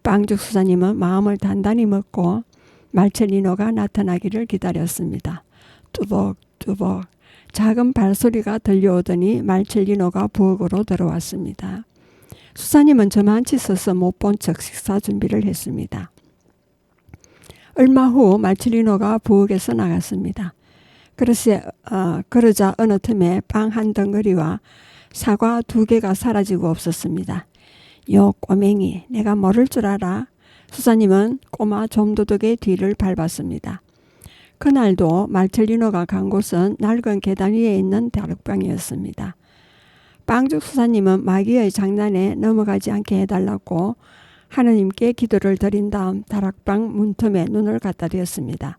빵죽수사님은 마음을 단단히 먹고 말첼리노가 나타나기를 기다렸습니다. 뚜벅뚜벅 작은 발소리가 들려오더니 말첼리노가 부엌으로 들어왔습니다. 수사님은 저만치 서서 못 본 척 식사 준비를 했습니다. 얼마 후 말첼리노가 부엌에서 나갔습니다. 그러자 어느 틈에 빵 한 덩어리와 사과 2개가 사라지고 없었습니다. 요 꼬맹이, 내가 모를 줄 알아? 수사님은 꼬마 좀도둑의 뒤를 밟았습니다. 그날도 말첼리노가 간 곳은 낡은 계단 위에 있는 다락방이었습니다. 빵죽수사님은 마귀의 장난에 넘어가지 않게 해달라고 하느님께 기도를 드린 다음 다락방 문틈에 눈을 갖다 대었습니다.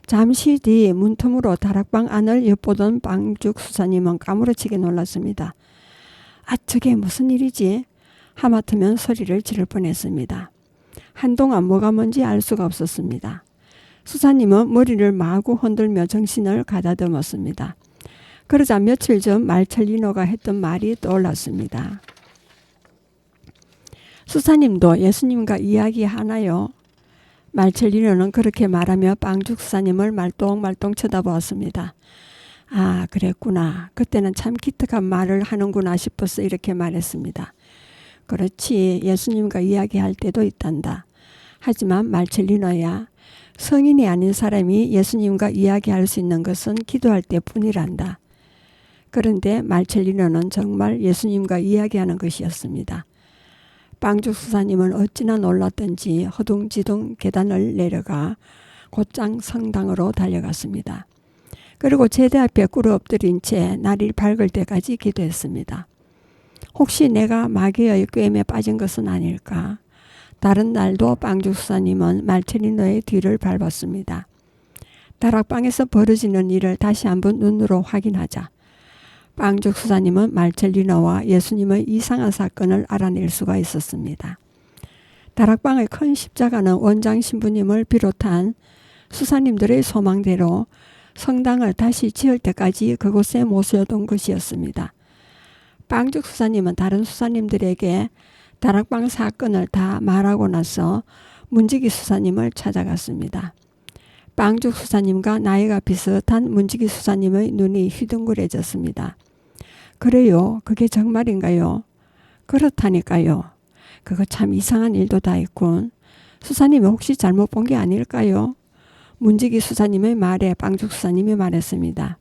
잠시 뒤 문틈으로 다락방 안을 엿보던 빵죽수사님은 까무러치게 놀랐습니다. 아, 저게 무슨 일이지? 하마터면 소리를 지를 뻔했습니다. 한동안 뭐가 뭔지 알 수가 없었습니다. 수사님은 머리를 마구 흔들며 정신을 가다듬었습니다. 그러자 며칠 전 말첼리노가 했던 말이 떠올랐습니다. 수사님도 예수님과 이야기하나요? 말첼리노는 그렇게 말하며 빵죽 수사님을 말똥말똥 쳐다보았습니다. 아, 그랬구나. 그때는 참 기특한 말을 하는구나 싶어서 이렇게 말했습니다. 그렇지, 예수님과 이야기할 때도 있단다. 하지만 말첼리노야, 성인이 아닌 사람이 예수님과 이야기할 수 있는 것은 기도할 때뿐이란다. 그런데 말첼리노는 정말 예수님과 이야기하는 것이었습니다. 빵죽 수사님은 어찌나 놀랐던지 허둥지둥 계단을 내려가 곧장 성당으로 달려갔습니다. 그리고 제대 앞에 꿇어 엎드린 채 날이 밝을 때까지 기도했습니다. 혹시 내가 마귀의 꾀임에 빠진 것은 아닐까? 다른 날도 빵죽 수사님은 말첼리노의 뒤를 밟았습니다. 다락방에서 벌어지는 일을 다시 한번 눈으로 확인하자 빵죽 수사님은 말첼리노와 예수님의 이상한 사건을 알아낼 수가 있었습니다. 다락방의 큰 십자가는 원장 신부님을 비롯한 수사님들의 소망대로 성당을 다시 지을 때까지 그곳에 모셔둔 것이었습니다. 빵죽 수사님은 다른 수사님들에게 다락방 사건을 다 말하고 나서 문지기 수사님을 찾아갔습니다. 빵죽 수사님과 나이가 비슷한 문지기 수사님의 눈이 휘둥그레졌습니다. 그래요? 그게 정말인가요? 그렇다니까요. 그거 참 이상한 일도 다 있군. 수사님이 혹시 잘못 본 게 아닐까요? 문지기 수사님의 말에 빵죽 수사님이 말했습니다.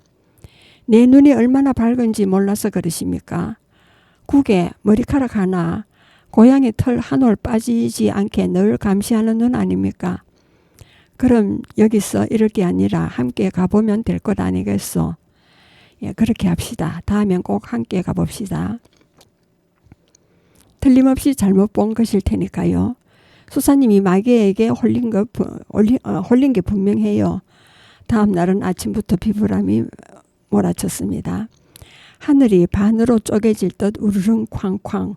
내 눈이 얼마나 밝은지 몰라서 그러십니까? 국에 머리카락 하나, 고양이 털 한 올 빠지지 않게 늘 감시하는 눈 아닙니까? 그럼 여기서 이럴 게 아니라 함께 가보면 될 것 아니겠소? 예, 그렇게 합시다. 다음엔 꼭 함께 가봅시다. 틀림없이 잘못 본 것일 테니까요. 수사님이 마귀에게 홀린 게 분명해요. 다음 날은 아침부터 비바람이 몰아쳤습니다. 하늘이 반으로 쪼개질 듯 우르릉 쾅쾅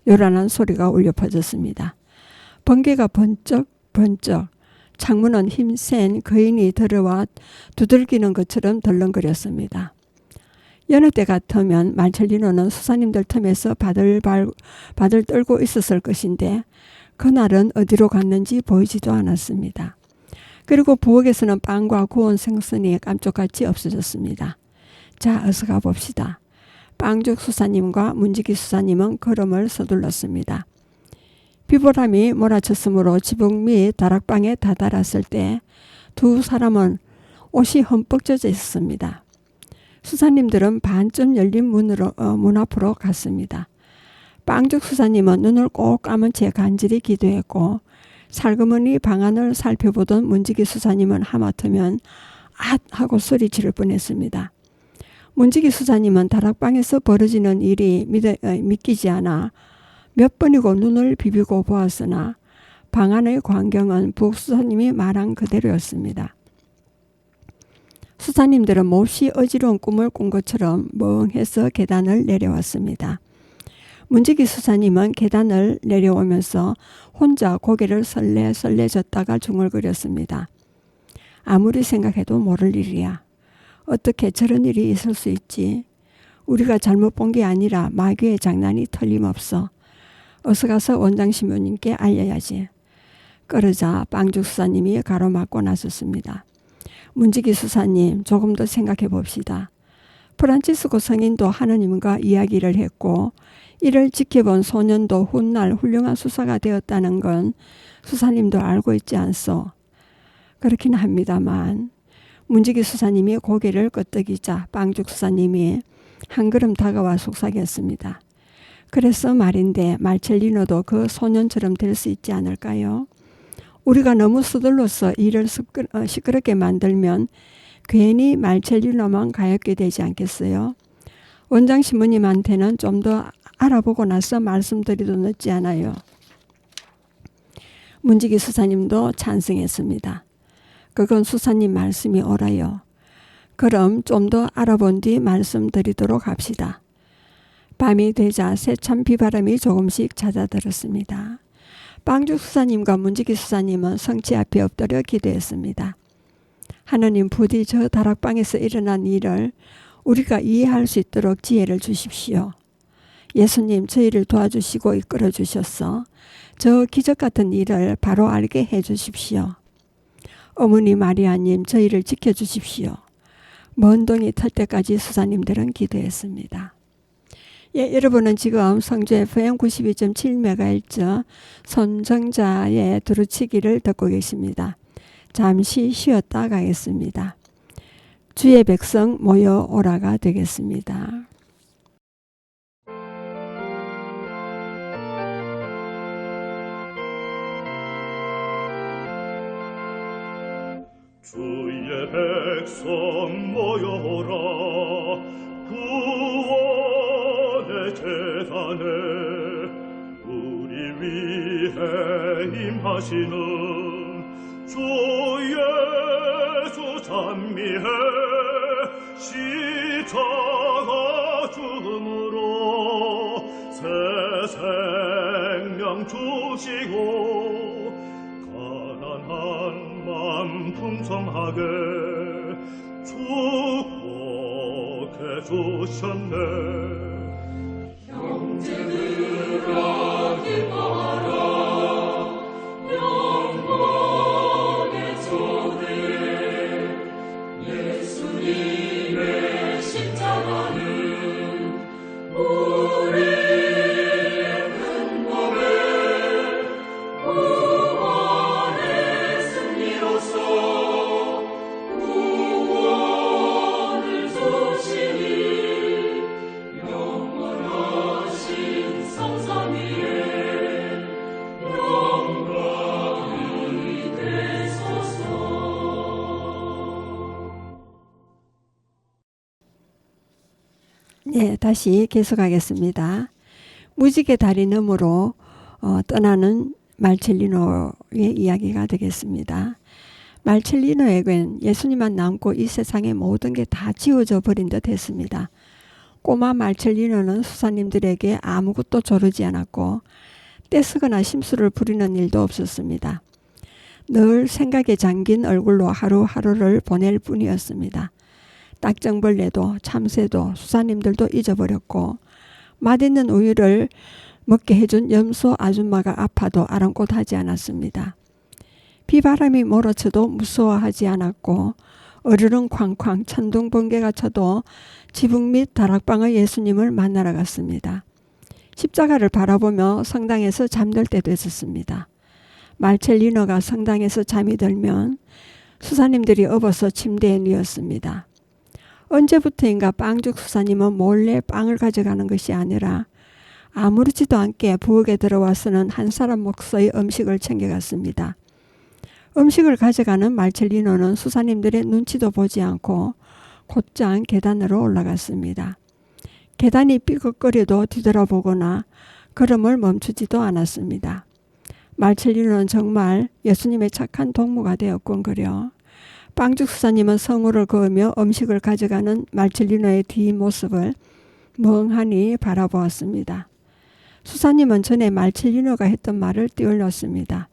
요란한 소리가 울려 퍼졌습니다. 번개가 번쩍 창문은 힘센 거인이 들어와 두들기는 것처럼 덜렁거렸습니다. 여느 때 같으면 말첼리노는 수사님들 틈에서 바들 떨고 있었을 것인데 그날은 어디로 갔는지 보이지도 않았습니다. 그리고 부엌에서는 빵과 구운 생선이 깜짝같이 없어졌습니다. 자, 어서 가봅시다. 빵죽 수사님과 문지기 수사님은 걸음을 서둘렀습니다. 비바람이 몰아쳤으므로 지붕 및 다락방에 다다랐을 때 두 사람은 옷이 흠뻑 젖어 있었습니다. 수사님들은 반쯤 열린 문 앞으로 갔습니다. 빵죽 수사님은 눈을 꼭 감은 채 간절히 기도했고 살그머니 방안을 살펴보던 문지기 수사님은 하마터면 앗 하고 소리 지를 뻔했습니다. 문지기 수사님은 다락방에서 벌어지는 일이 믿기지 않아 몇 번이고 눈을 비비고 보았으나 방 안의 광경은 부엌 수사님이 말한 그대로였습니다. 수사님들은 몹시 어지러운 꿈을 꾼 것처럼 멍해서 계단을 내려왔습니다. 문지기 수사님은 계단을 내려오면서 혼자 고개를 설레설레 젓다가 중얼거렸습니다. 아무리 생각해도 모를 일이야. 어떻게 저런 일이 있을 수 있지? 우리가 잘못 본 게 아니라 마귀의 장난이 틀림없어. 어서 가서 원장 신부님께 알려야지. 그러자 빵죽 수사님이 가로막고 나섰습니다. 문지기 수사님, 조금 더 생각해 봅시다. 프란치스코 성인도 하느님과 이야기를 했고 이를 지켜본 소년도 훗날 훌륭한 수사가 되었다는 건 수사님도 알고 있지 않소? 그렇긴 합니다만 문지기 수사님이 고개를 끄덕이자 빵죽 수사님이 한 걸음 다가와 속삭였습니다. 그래서 말인데 말첼리노도 그 소년처럼 될 수 있지 않을까요? 우리가 너무 서둘러서 일을 시끄럽게 만들면 괜히 말첼리노만 가엾게 되지 않겠어요? 원장 신부님한테는 좀 더 알아보고 나서 말씀드리도 늦지 않아요. 문지기 수사님도 찬성했습니다. 그건 수사님 말씀이 옳아요. 그럼 좀 더 알아본 뒤 말씀드리도록 합시다. 밤이 되자 세찬 비바람이 조금씩 잦아들었습니다. 빵죽 수사님과 문지기 수사님은 성체 앞에 엎드려 기도했습니다. 하느님, 부디 저 다락방에서 일어난 일을 우리가 이해할 수 있도록 지혜를 주십시오. 예수님 저희를 도와주시고 이끌어 주셔서 저 기적 같은 일을 바로 알게 해 주십시오. 어머니 마리아님 저희를 지켜주십시오. 먼 동이 털 때까지 수사님들은 기도했습니다. 예, 여러분은 지금 성주 FM 92.7MHz 선정자의 두루치기를 듣고 계십니다. 잠시 쉬었다 가겠습니다. 주의 백성 모여오라가 되겠습니다. 주의 백성 모여라 구원의 재단에 우리 위해 임하시는 주 예수 찬미해 십자가 죽음으로 새 생명 주시고 가난한 맘 풍성하게 축복해 주셨네. 형제들아 기뻐하라 영광의 손에 예수님의 십자가는 우리의 큰 몸에 구원의 승리로서 구원을 주시니 영원하신 성삼위에 영광이 되소서. 네, 다시 계속하겠습니다. 무지개 다리 너머로 떠나는 말첼리노의 이야기가 되겠습니다. 말첼리노에겐 예수님만 남고 이 세상의 모든 게 다 지워져 버린 듯 했습니다. 꼬마 말첼리노는 수사님들에게 아무것도 조르지 않았고 떼쓰거나 심술을 부리는 일도 없었습니다. 늘 생각에 잠긴 얼굴로 하루하루를 보낼 뿐이었습니다. 딱정벌레도 참새도 수사님들도 잊어버렸고 맛있는 우유를 먹게 해준 염소 아줌마가 아파도 아랑곳하지 않았습니다. 비바람이 몰아쳐도 무서워하지 않았고 어르릉 쾅쾅 천둥 번개가 쳐도 지붕 밑 다락방의 예수님을 만나러 갔습니다. 십자가를 바라보며 성당에서 잠들 때도 있었습니다. 말첼리노가 성당에서 잠이 들면 수사님들이 업어서 침대에 누웠습니다. 언제부터인가 빵죽 수사님은 몰래 빵을 가져가는 것이 아니라 아무렇지도 않게 부엌에 들어와서는 한 사람 몫의 음식을 챙겨갔습니다. 음식을 가져가는 말첼리노는 수사님들의 눈치도 보지 않고 곧장 계단으로 올라갔습니다. 계단이 삐걱거려도 뒤돌아보거나 걸음을 멈추지도 않았습니다. 말첼리노는 정말 예수님의 착한 동무가 되었군 그려. 빵죽 수사님은 성우를 그으며 음식을 가져가는 말첼리노의 뒷모습을 멍하니 바라보았습니다. 수사님은 전에 말첼리노가 했던 말을 띄올렸습니다.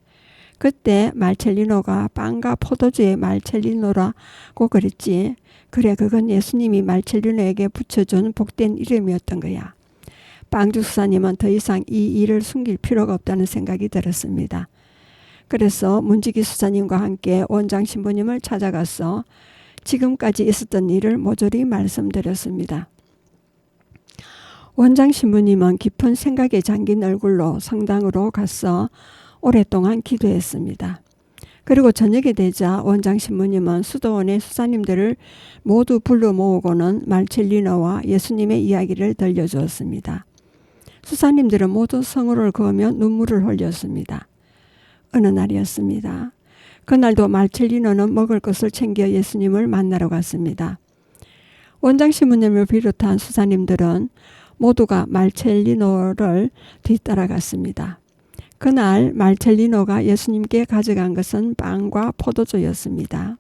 그때 말첼리노가 빵과 포도주의 말첼리노라고 그랬지. 그래 그건 예수님이 말첼리노에게 붙여준 복된 이름이었던 거야. 빵죽 수사님은 더 이상 이 일을 숨길 필요가 없다는 생각이 들었습니다. 그래서 문지기 수사님과 함께 원장 신부님을 찾아가서 지금까지 있었던 일을 모조리 말씀드렸습니다. 원장 신부님은 깊은 생각에 잠긴 얼굴로 성당으로 가서 오랫동안 기도했습니다. 그리고 저녁이 되자 원장 신부님은 수도원의 수사님들을 모두 불러 모으고는 말첼리노와 예수님의 이야기를 들려주었습니다. 수사님들은 모두 성우를 그으며 눈물을 흘렸습니다. 어느 날이었습니다. 그날도 말첼리노는 먹을 것을 챙겨 예수님을 만나러 갔습니다. 원장 신부님을 비롯한 수사님들은 모두가 말첼리노를 뒤따라갔습니다. 그날 말첼리노가 예수님께 가져간 것은 빵과 포도주였습니다.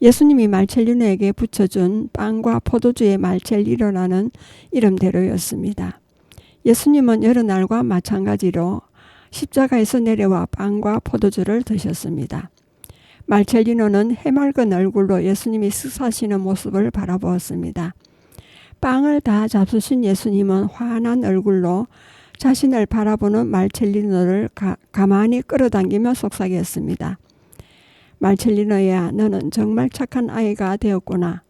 예수님이 말첼리노에게 붙여준 빵과 포도주의 말첼리노라는 이름대로였습니다. 예수님은 여러 날과 마찬가지로 십자가에서 내려와 빵과 포도주를 드셨습니다. 말첼리노는 해맑은 얼굴로 예수님이 식사하시는 모습을 바라보았습니다. 빵을 다 잡수신 예수님은 환한 얼굴로 자신을 바라보는 말첼리노를 가만히 끌어당기며 속삭였습니다. 말첼리노야, 너는 정말 착한 아이가 되었구나.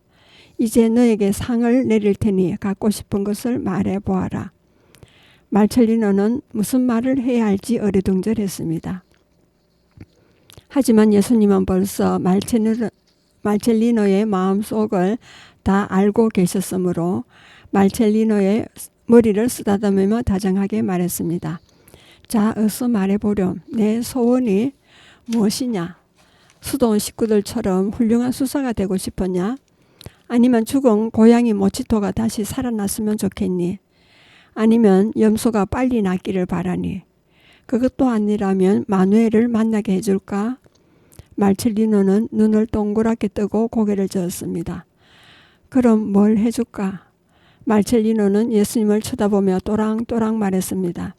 이제 너에게 상을 내릴 테니 갖고 싶은 것을 말해보아라. 말첼리노는 무슨 말을 해야 할지 어리둥절했습니다. 하지만 예수님은 벌써 말첼리노의 마음속을 다 알고 계셨으므로 말첼리노의 머리를 쓰다듬으며 다정하게 말했습니다. 자, 어서 말해보렴. 내 소원이 무엇이냐? 수도원 식구들처럼 훌륭한 수사가 되고 싶었냐? 아니면 죽은 고양이 모치토가 다시 살아났으면 좋겠니? 아니면 염소가 빨리 낫기를 바라니? 그것도 아니라면 마누엘을 만나게 해줄까? 말첼리노는 눈을 동그랗게 뜨고 고개를 저었습니다. 그럼 뭘 해줄까? 말첼리노는 예수님을 쳐다보며 또랑또랑 말했습니다.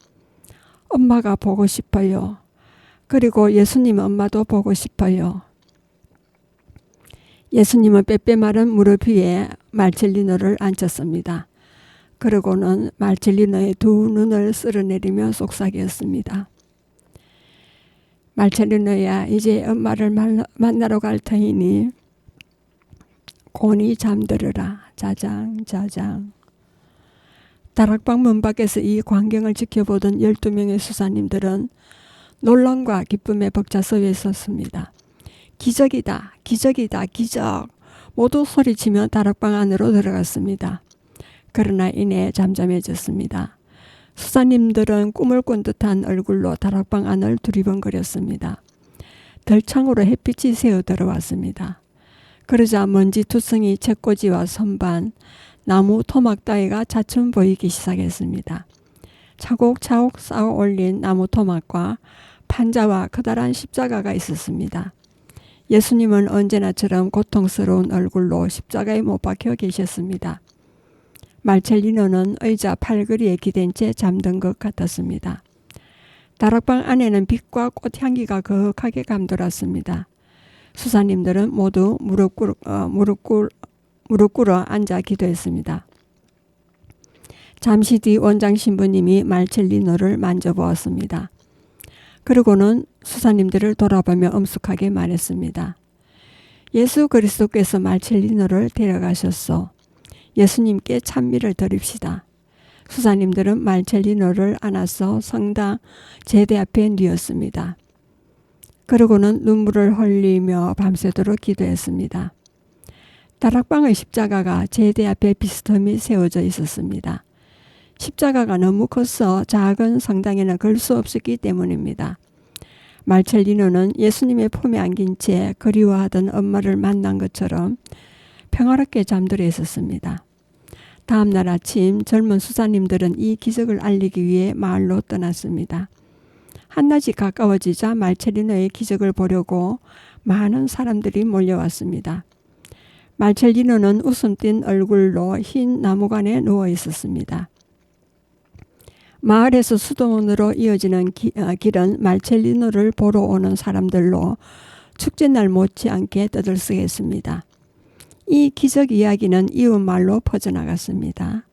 엄마가 보고 싶어요. 그리고 예수님 엄마도 보고 싶어요. 예수님은 빼빼 마른 무릎 위에 말첼리노를 앉혔습니다. 그러고는 말첼리노의 두 눈을 쓸어내리며 속삭였습니다. 말첼리노야, 이제 엄마를 만나러 갈 터이니 곤히 잠들으라. 자장 자장. 다락방 문 밖에서 이 광경을 지켜보던 12명의 수사님들은 놀람과 기쁨에 벅차서 있었습니다. 기적이다, 기적이다, 기적. 모두 소리치며 다락방 안으로 들어갔습니다. 그러나 이내 잠잠해졌습니다. 수사님들은 꿈을 꾼 듯한 얼굴로 다락방 안을 두리번거렸습니다. 덜창으로 햇빛이 새어 들어왔습니다. 그러자 먼지투성이 책꽂이와 선반, 나무 토막 따위가 차츰 보이기 시작했습니다. 차곡차곡 쌓아 올린 나무 토막과 판자와 커다란 십자가가 있었습니다. 예수님은 언제나처럼 고통스러운 얼굴로 십자가에 못 박혀 계셨습니다. 말첼리노는 의자 팔걸이에 기댄 채 잠든 것 같았습니다. 다락방 안에는 빛과 꽃향기가 거하게 감돌았습니다. 수사님들은 모두 무릎 꿇어 앉아 기도했습니다. 잠시 뒤 원장 신부님이 말첼리노를 만져보았습니다. 그리고는 수사님들을 돌아보며 엄숙하게 말했습니다. 예수 그리스도께서 말첼리노를 데려가셨소. 예수님께 찬미를 드립시다. 수사님들은 말첼리노를 안아서 성당 제대 앞에 뉘었습니다. 그러고는 눈물을 흘리며 밤새도록 기도했습니다. 다락방의 십자가가 제대 앞에 비스듬히 세워져 있었습니다. 십자가가 너무 커서 작은 성당에는 걸 수 없었기 때문입니다. 말첼리노는 예수님의 품에 안긴 채 그리워하던 엄마를 만난 것처럼 평화롭게 잠들어 있었습니다. 다음 날 아침 젊은 수사님들은 이 기적을 알리기 위해 마을로 떠났습니다. 한낮이 가까워지자 말첼리노의 기적을 보려고 많은 사람들이 몰려왔습니다. 말첼리노는 웃음 띤 얼굴로 흰 나무관에 누워 있었습니다. 마을에서 수도원으로 이어지는 길은 말첼리노를 보러 오는 사람들로 축제날 못지않게 떠들썩했습니다. 이 기적 이야기는 이웃마을로 퍼져나갔습니다.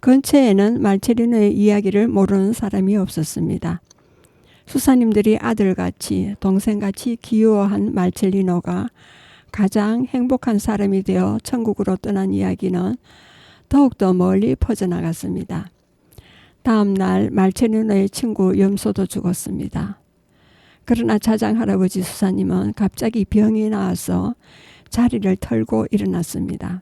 근처에는 말첼리노의 이야기를 모르는 사람이 없었습니다. 수사님들이 아들같이 동생같이 귀여워한 말첼리노가 가장 행복한 사람이 되어 천국으로 떠난 이야기는 더욱더 멀리 퍼져나갔습니다. 다음 날 말첼리노의 친구 염소도 죽었습니다. 그러나 자장할아버지 수사님은 갑자기 병이 나와서 자리를 털고 일어났습니다.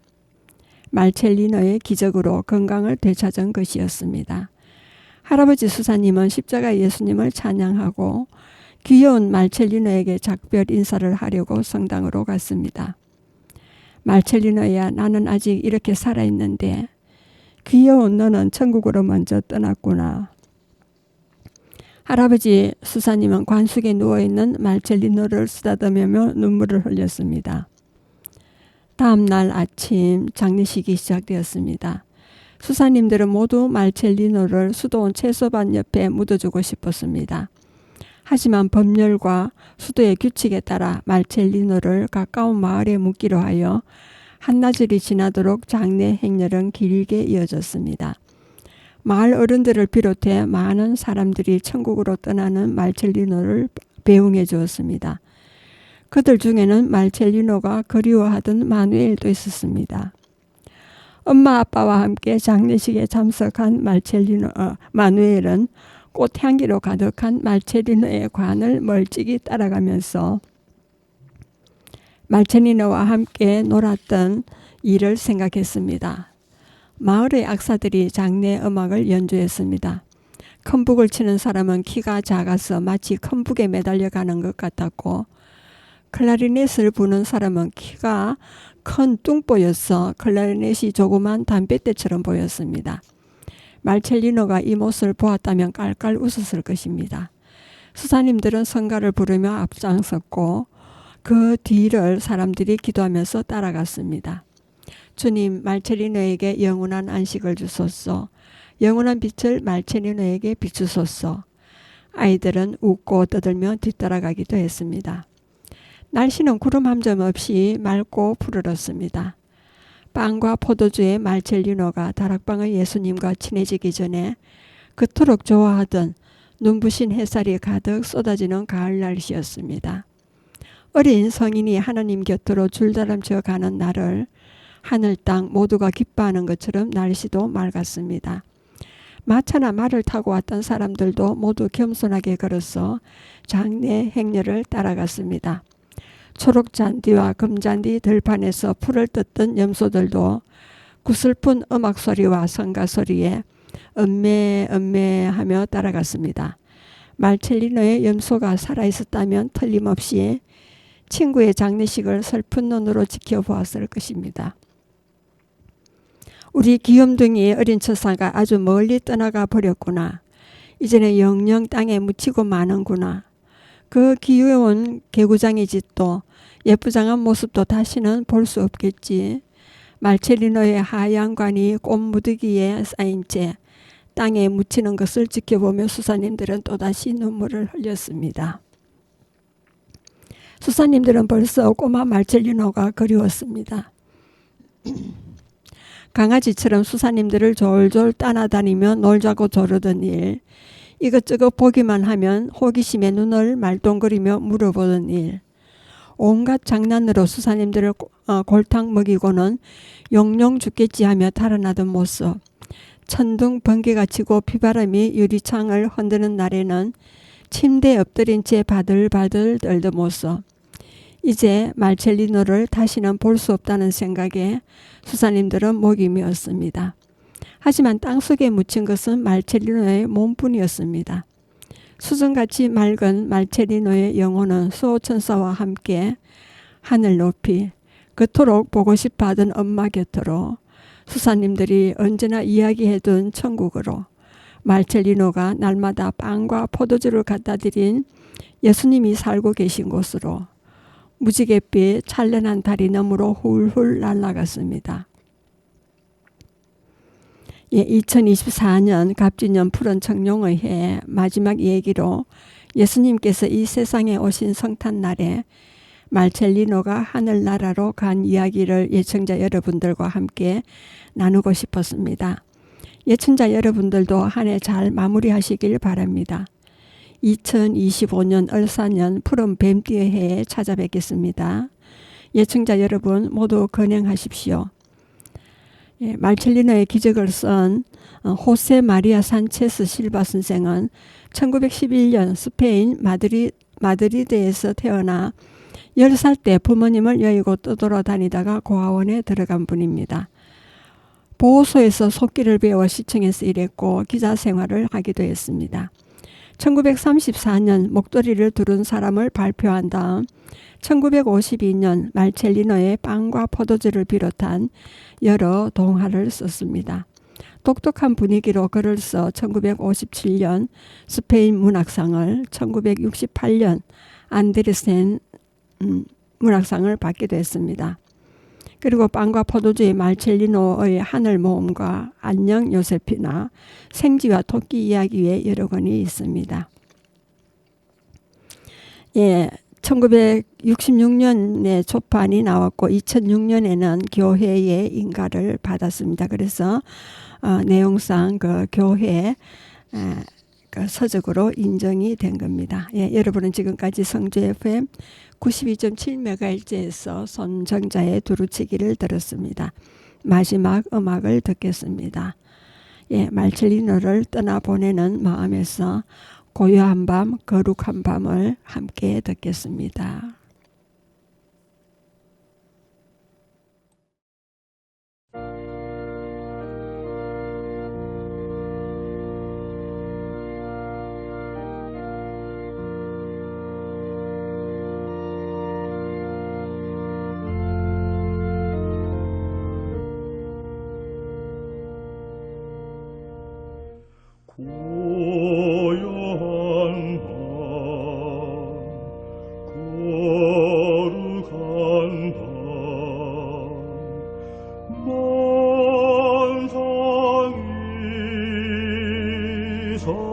말첼리노의 기적으로 건강을 되찾은 것이었습니다. 할아버지 수사님은 십자가 예수님을 찬양하고 귀여운 말첼리노에게 작별 인사를 하려고 성당으로 갔습니다. 말첼리노야, 나는 아직 이렇게 살아있는데 귀여운 너는 천국으로 먼저 떠났구나. 할아버지 수사님은 관숙에 누워있는 말첼리노를 쓰다듬으며 눈물을 흘렸습니다. 다음 날 아침 장례식이 시작되었습니다. 수사님들은 모두 말첼리노를 수도원 채소반 옆에 묻어주고 싶었습니다. 하지만 법률과 수도의 규칙에 따라 말첼리노를 가까운 마을에 묻기로 하여 한나절이 지나도록 장례 행렬은 길게 이어졌습니다. 마을 어른들을 비롯해 많은 사람들이 천국으로 떠나는 말첼리노를 배웅해 주었습니다. 그들 중에는 말첼리노가 그리워하던 마누엘도 있었습니다. 엄마 아빠와 함께 장례식에 참석한 마누엘은 꽃향기로 가득한 말첼리노의 관을 멀찍이 따라가면서 말첼리노와 함께 놀았던 일을 생각했습니다. 마을의 악사들이 장례 음악을 연주했습니다. 컴북을 치는 사람은 키가 작아서 마치 컴북에 매달려 가는 것 같았고, 클라리넷을 부는 사람은 키가 큰 뚱보여서 클라리넷이 조그만 담뱃대처럼 보였습니다. 말첼리노가 이 모습을 보았다면 깔깔 웃었을 것입니다. 수사님들은 성가를 부르며 앞장섰고 그 뒤를 사람들이 기도하면서 따라갔습니다. 주님, 말첼리노에게 영원한 안식을 주소서. 영원한 빛을 말첼리노에게 비추소서. 아이들은 웃고 떠들며 뒤따라가기도 했습니다. 날씨는 구름 한 점 없이 맑고 푸르렀습니다. 빵과 포도주의 말첼리노가 다락방의 예수님과 친해지기 전에 그토록 좋아하던 눈부신 햇살이 가득 쏟아지는 가을 날씨였습니다. 어린 성인이 하나님 곁으로 줄다람쳐 가는 날을 하늘 땅 모두가 기뻐하는 것처럼 날씨도 맑았습니다. 마차나 말을 타고 왔던 사람들도 모두 겸손하게 걸어서 장례 행렬을 따라갔습니다. 초록 잔디와 금잔디 들판에서 풀을 뜯던 염소들도 구슬픈 음악 소리와 성가 소리에 음메 하며 따라갔습니다. 말첼리노의 염소가 살아있었다면 틀림없이 친구의 장례식을 슬픈 눈으로 지켜보았을 것입니다. 우리 귀염둥이 어린 처사가 아주 멀리 떠나가 버렸구나. 이제는 영영 땅에 묻히고 마는구나. 그 귀여운 개구장이 짓도 예쁘장한 모습도 다시는 볼 수 없겠지. 말첼리노의 하얀 관이 꽃무더기에 쌓인 채 땅에 묻히는 것을 지켜보며 수사님들은 또다시 눈물을 흘렸습니다. 수사님들은 벌써 꼬마 말첼리노가 그리웠습니다. 강아지처럼 수사님들을 졸졸 따라다니며 놀자고 조르던 일, 이것저것 보기만 하면 호기심에 눈을 말똥거리며 물어보던 일, 온갖 장난으로 수사님들을 골탕 먹이고는 용용 죽겠지 하며 달아나던 모습, 천둥 번개가 치고 비바람이 유리창을 흔드는 날에는 침대에 엎드린 채 바들바들 떨던 모습, 이제 말첼리노를 다시는 볼 수 없다는 생각에 수사님들은 목이 메었습니다. 하지만 땅속에 묻힌 것은 말첼리노의 몸뿐이었습니다. 수정같이 맑은 말첼리노의 영혼은 수호천사와 함께 하늘 높이 그토록 보고 싶어 하던 엄마 곁으로, 수사님들이 언제나 이야기해둔 천국으로, 말첼리노가 날마다 빵과 포도주를 갖다 드린 예수님이 살고 계신 곳으로, 무지갯빛 찬란한 달이 너머로 훌훌 날아갔습니다. 2024년 갑진년 푸른 청룡의 해 마지막 얘기로 예수님께서 이 세상에 오신 성탄날에 말첼리노가 하늘나라로 간 이야기를 예청자 여러분들과 함께 나누고 싶었습니다. 예청자 여러분들도 한 해 잘 마무리하시길 바랍니다. 2025년 을사년 푸른 뱀띠의 해에 찾아뵙겠습니다. 예청자 여러분 모두 건행하십시오. 말첼리노의 기적을 쓴 호세 마리아 산체스 실바 선생은 1911년 스페인 마드리드에서 태어나 10살 때 부모님을 여의고 떠돌아다니다가 고아원에 들어간 분입니다. 보호소에서 속기를 배워 시청에서 일했고 기자 생활을 하기도 했습니다. 1934년 목도리를 두른 사람을 발표한 다음 1952년 말첼리노의 빵과 포도주를 비롯한 여러 동화를 썼습니다. 독특한 분위기로 글을 써 1957년 스페인 문학상을, 1968년 안데르센 문학상을 받기도 했습니다. 그리고 빵과 포도주의 말첼리노의 하늘 모험과 안녕 요세피나, 생쥐와 토끼 이야기 외에 여러 권이 있습니다. 1966년에 초판이 나왔고 2006년에는 교회의 인가를 받았습니다. 그래서 내용상 그 교회 그 서적으로 인정이 된 겁니다. 예, 여러분은 지금까지 성주 FM 92.7MHz에서 손정자의 두루치기를 들었습니다. 마지막 음악을 듣겠습니다. 예, 말첼리노를 떠나보내는 마음에서 고요한 밤, 거룩한 밤을 함께 듣겠습니다. 고요한 밤 거룩한 밤 만상이 서